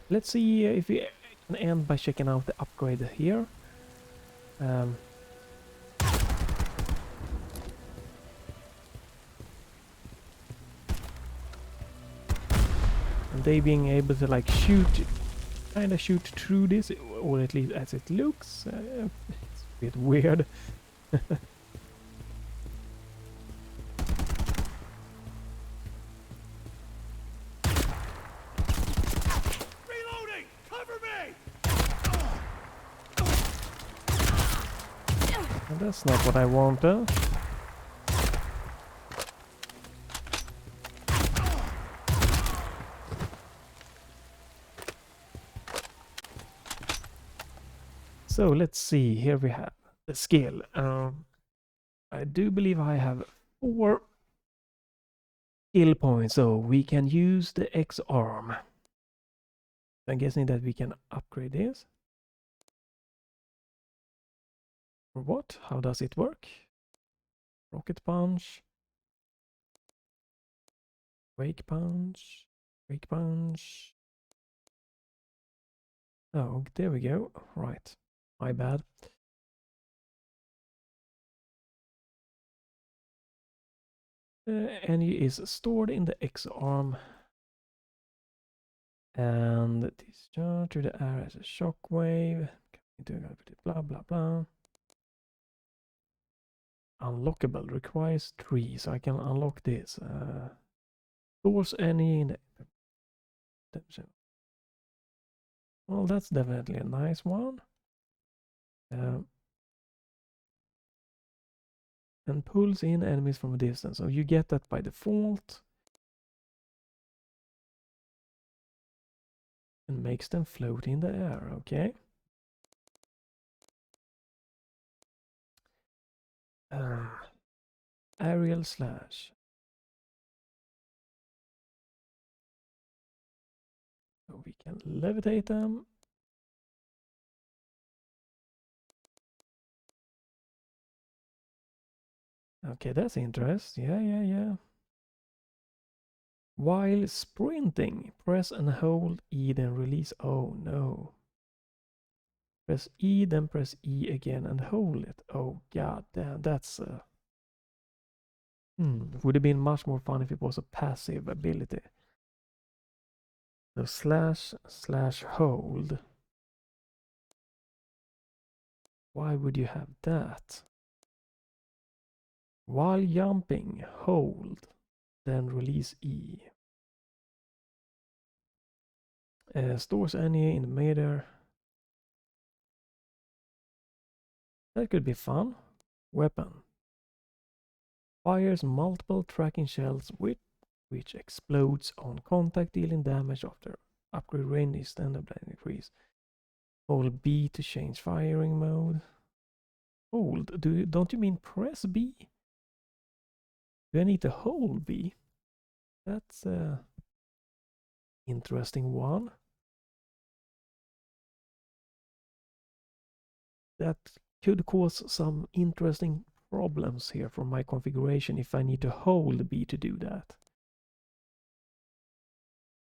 Let's see if we can end by checking out the upgrade here. And they being able to like kind of shoot through this, or at least as it looks. It's a bit weird. Reloading! Cover me! And that's not what I wanted. So let's see, here we have the skill. I do believe I have 4 skill points, so we can use the X arm. I'm guessing that we can upgrade this. Or what? How does it work? Rocket punch. Wake punch. Wake punch. Oh, there we go. Right. My bad. Energy is stored in the X arm. And discharge to the air as a shockwave. Blah blah blah. Unlockable requires 3, so I can unlock this. Stores any in the... Well, that's definitely a nice one. And pulls in enemies from a distance. So you get that by default. And makes them float in the air, okay? Aerial slash. So we can levitate them. Okay, that's interesting. Yeah. While sprinting, press and hold E, then release. Oh no. Press E, then press E again and hold it. Oh god damn, that's would have been much more fun if it was a passive ability. So slash hold. Why would you have that? While jumping, hold, then release E. Stores any in the meter. That could be fun. Weapon. Fires multiple tracking shells which explodes on contact, dealing damage after upgrade range is standard blade increase. Hold B to change firing mode. Hold? Don't you mean press B? Do I need to hold B? That's a interesting one. That could cause some interesting problems here for my configuration if I need to hold B to do that.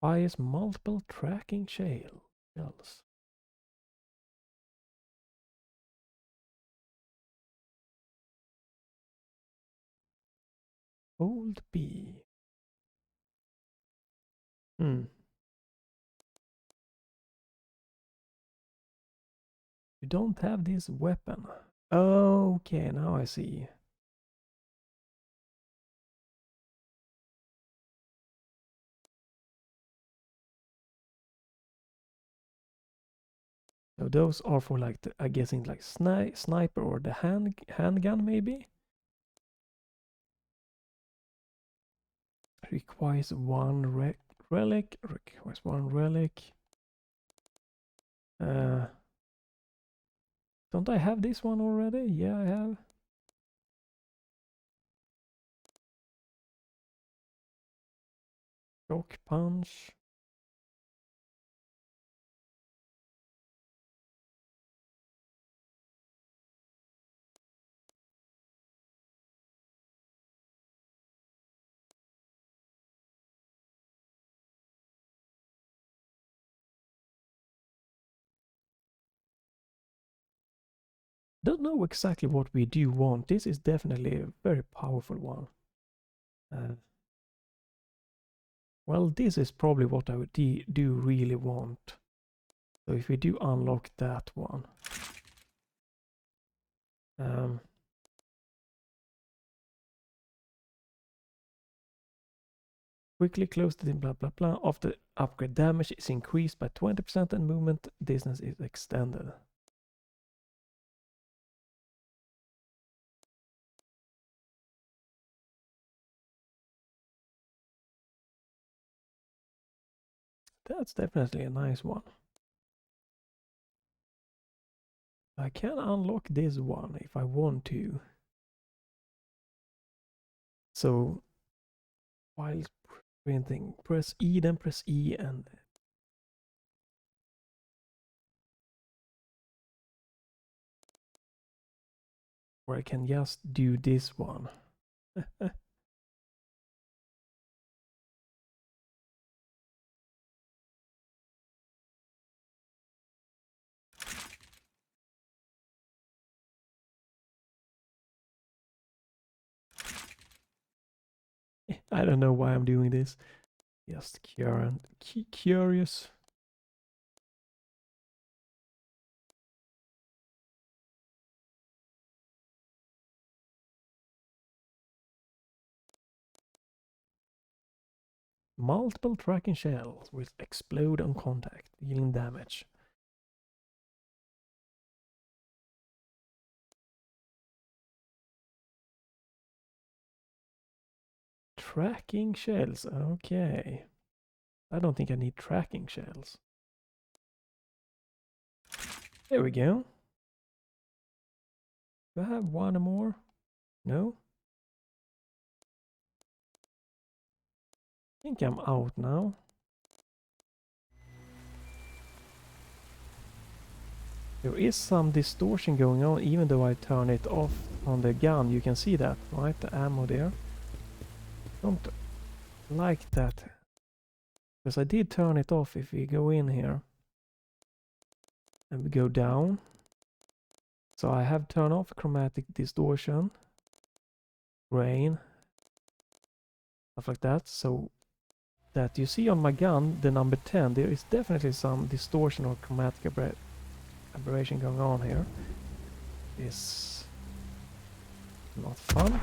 Fires multiple tracking shells. Hold B. You don't have this weapon. Okay, now I see. So those are for like the, I'm guessing like sniper or the handgun maybe. Requires one relic. Requires one relic. Don't I have this one already? Yeah, I have. Shock punch. Don't know exactly what we do want. This is definitely a very powerful one. Well, this is probably what I would do really want. So if we do unlock that one. Quickly close the blah blah blah. After upgrade, damage is increased by 20% and movement distance is extended. That's definitely a nice one. I can unlock this one if I want to. So while printing, press E, then press E, and or I can just do this one. I don't know why I'm doing this. Just curious. Multiple tracking shells will explode on contact, dealing damage. Tracking shells, okay. I don't think I need tracking shells. There we go. Do I have one more? No? I think I'm out now. There is some distortion going on even though I turn it off on the gun. You can see that, right? The ammo there. Don't like that. Because I did turn it off. If we go in here and we go down. So I have turned off chromatic distortion, grain, stuff like that. So that you see on my gun, the number 10, there is definitely some distortion or chromatic aberration going on here. It's not fun.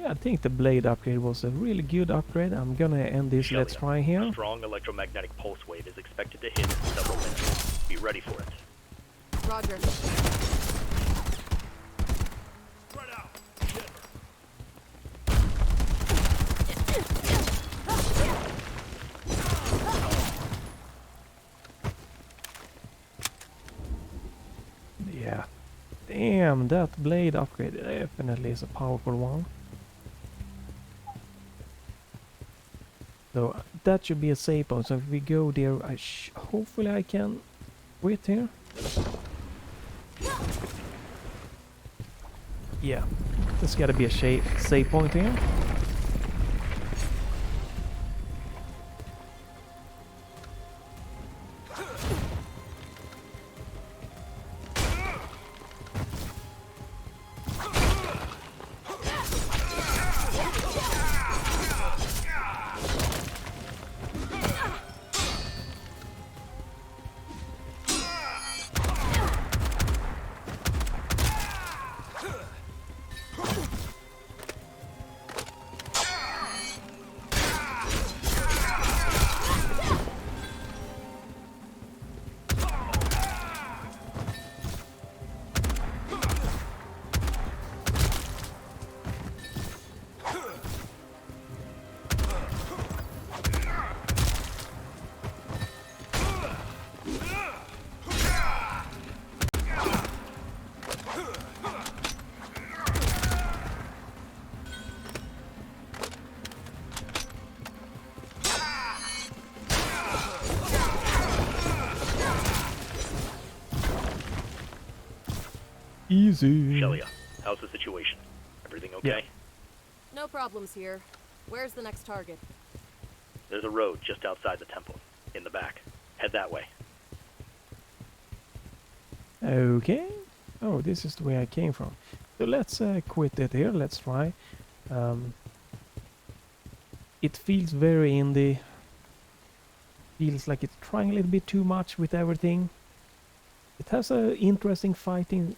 Yeah, I think the blade upgrade was a really good upgrade. I'm gonna end this let's try A here. strong electromagnetic pulse wave is expected to hit in several minutes. Be ready for it. Roger. Yeah. Damn, that blade upgrade definitely is a powerful one. So that should be a save point. So if we go there, hopefully I can quit here. Yeah, there's gotta be a save point here. Easy. Shelia, how's the situation? Everything okay? No problems here. Where's the next target? There's a road just outside the temple, in the back. Head that way. Okay. Oh, this is the way I came from. So let's quit it here. Let's try. It feels very indie. Feels like it's trying a little bit too much with everything. It has a interesting fighting.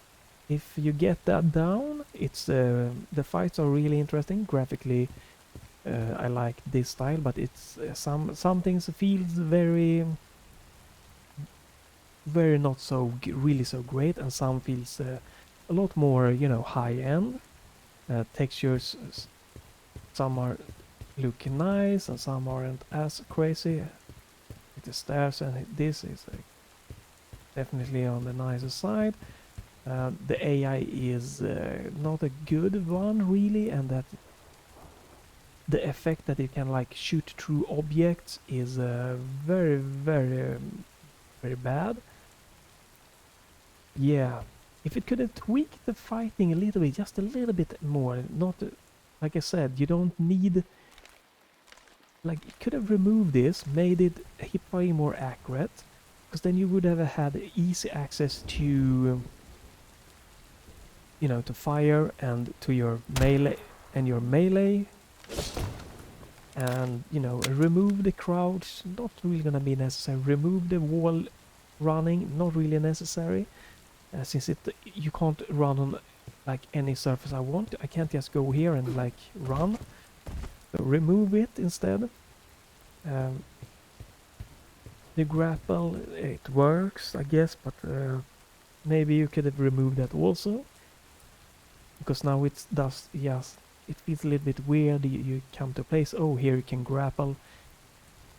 If you get that down, it's the fights are really interesting graphically. I like this style, but it's some things feels very not so really so great, and some feels a lot more, you know, high end. Textures, some are looking nice and some aren't as crazy. The stairs and this is definitely on the nicer side. The AI is not a good one really, and that the effect that it can like shoot through objects is very bad. Yeah, if it could have tweaked the fighting a little bit, just a little bit more, not like I said, you don't need, like, it could have removed this, made it hip fire more accurate, because then you would have had easy access to, you know, to fire and to your melee and, you know, remove the crouch, not really gonna be necessary. Remove the wall running, not really necessary, since you can't run on like any surface I want. I can't just go here and like run. So remove it instead. The grapple, it works, I guess, but maybe you could have removed that also, because now it does, yes, it feels a little bit weird. You come to a place, oh, here you can grapple,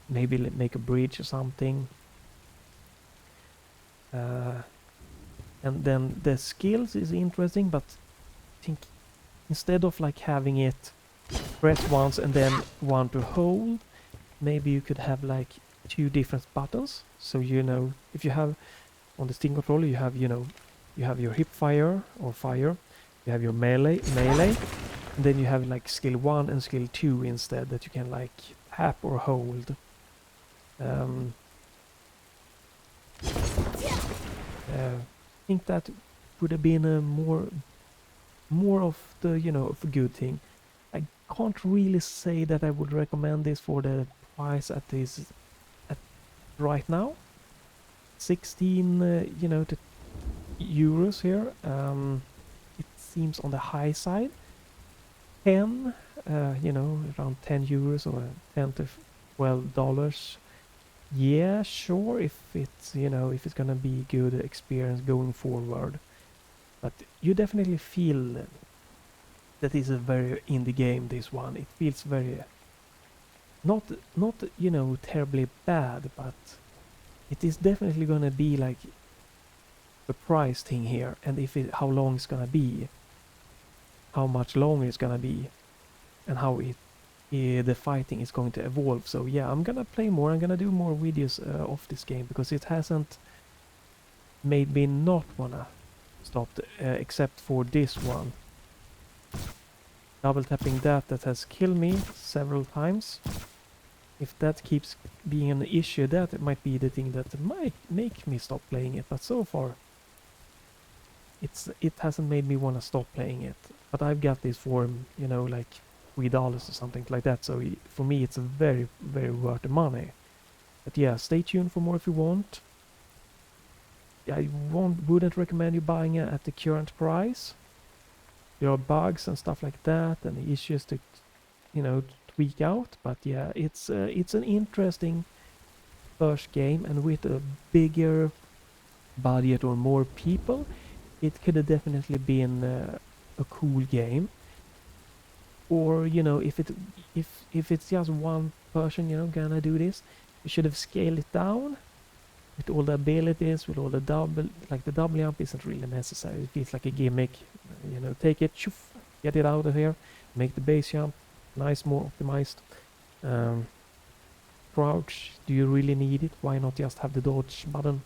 maybe make a bridge or something. And then the skills is interesting, but I think instead of like having it press once and then one to hold, maybe you could have like 2 different buttons. So, you know, if you have on the Steam controller, you have, you know, you have your hip fire or fire, you have your melee, and then you have like skill 1 and skill 2 instead, that you can like tap or hold. I think that would have been a more of the, you know, of a good thing. I can't really say that I would recommend this for the price at right now. 16 you know, euros here. It seems on the high side. 10, you know, around 10 euros or 10 to $12. Yeah, sure, if it's, you know, if it's gonna be good experience going forward. But you definitely feel that is a very indie game, this one. It feels very, not, you know, terribly bad, but it is definitely gonna be like the price thing here, and if it, how long it's gonna be, how much longer it's gonna be, and how the fighting is going to evolve. So yeah, I'm gonna play more. I'm gonna do more videos of this game because it hasn't made me not wanna stop, except for this one. Double tapping that has killed me several times. If that keeps being an issue, that might be the thing that might make me stop playing it. But so far, it hasn't made me wanna stop playing it. But I've got this for, you know, like $3 or something like that. So for me, it's a very, very worth the money. But yeah, stay tuned for more if you want. I wouldn't recommend you buying it at the current price. There are bugs and stuff like that, and issues to, you know, tweak out. But yeah, it's an interesting first game, and with a bigger budget or more people, it could have definitely been a cool game. Or, you know, if it's just one person, you know, gonna do this, you should have scaled it down with all the abilities, with all the the double jump isn't really necessary. It feels like a gimmick. You know, take it, shoof, get it out of here, make the base jump nice, more optimized. Crouch, do you really need it? Why not just have the dodge button?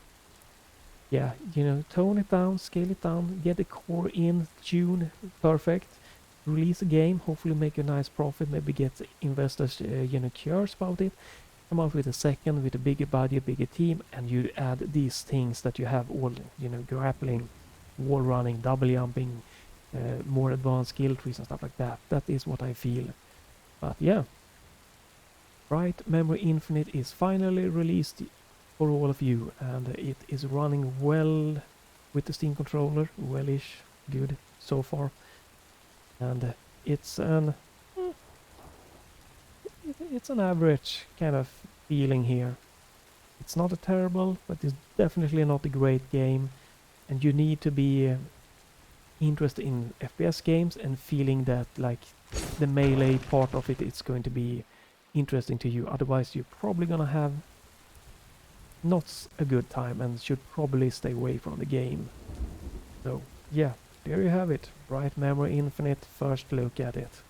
Yeah, you know, tone it down, scale it down, get the core in tune, perfect. Release a game, hopefully make a nice profit, maybe get investors, you know, curious about it. Come out with a second, with a bigger budget, bigger team, and you add these things that you have all, you know, grappling, wall running, double jumping, more advanced skill trees and stuff like that. That is what I feel. But yeah, Bright Memory Infinite is finally released for all of you, and it is running well with the Steam controller, wellish, good so far. And it's an average kind of feeling here. It's not a terrible, but it's definitely not a great game, and you need to be interested in FPS games and feeling that like the melee part of it is going to be interesting to you. Otherwise, you're probably gonna have not a good time and should probably stay away from the game. So yeah, there you have it. Bright Memory Infinite, first look at it.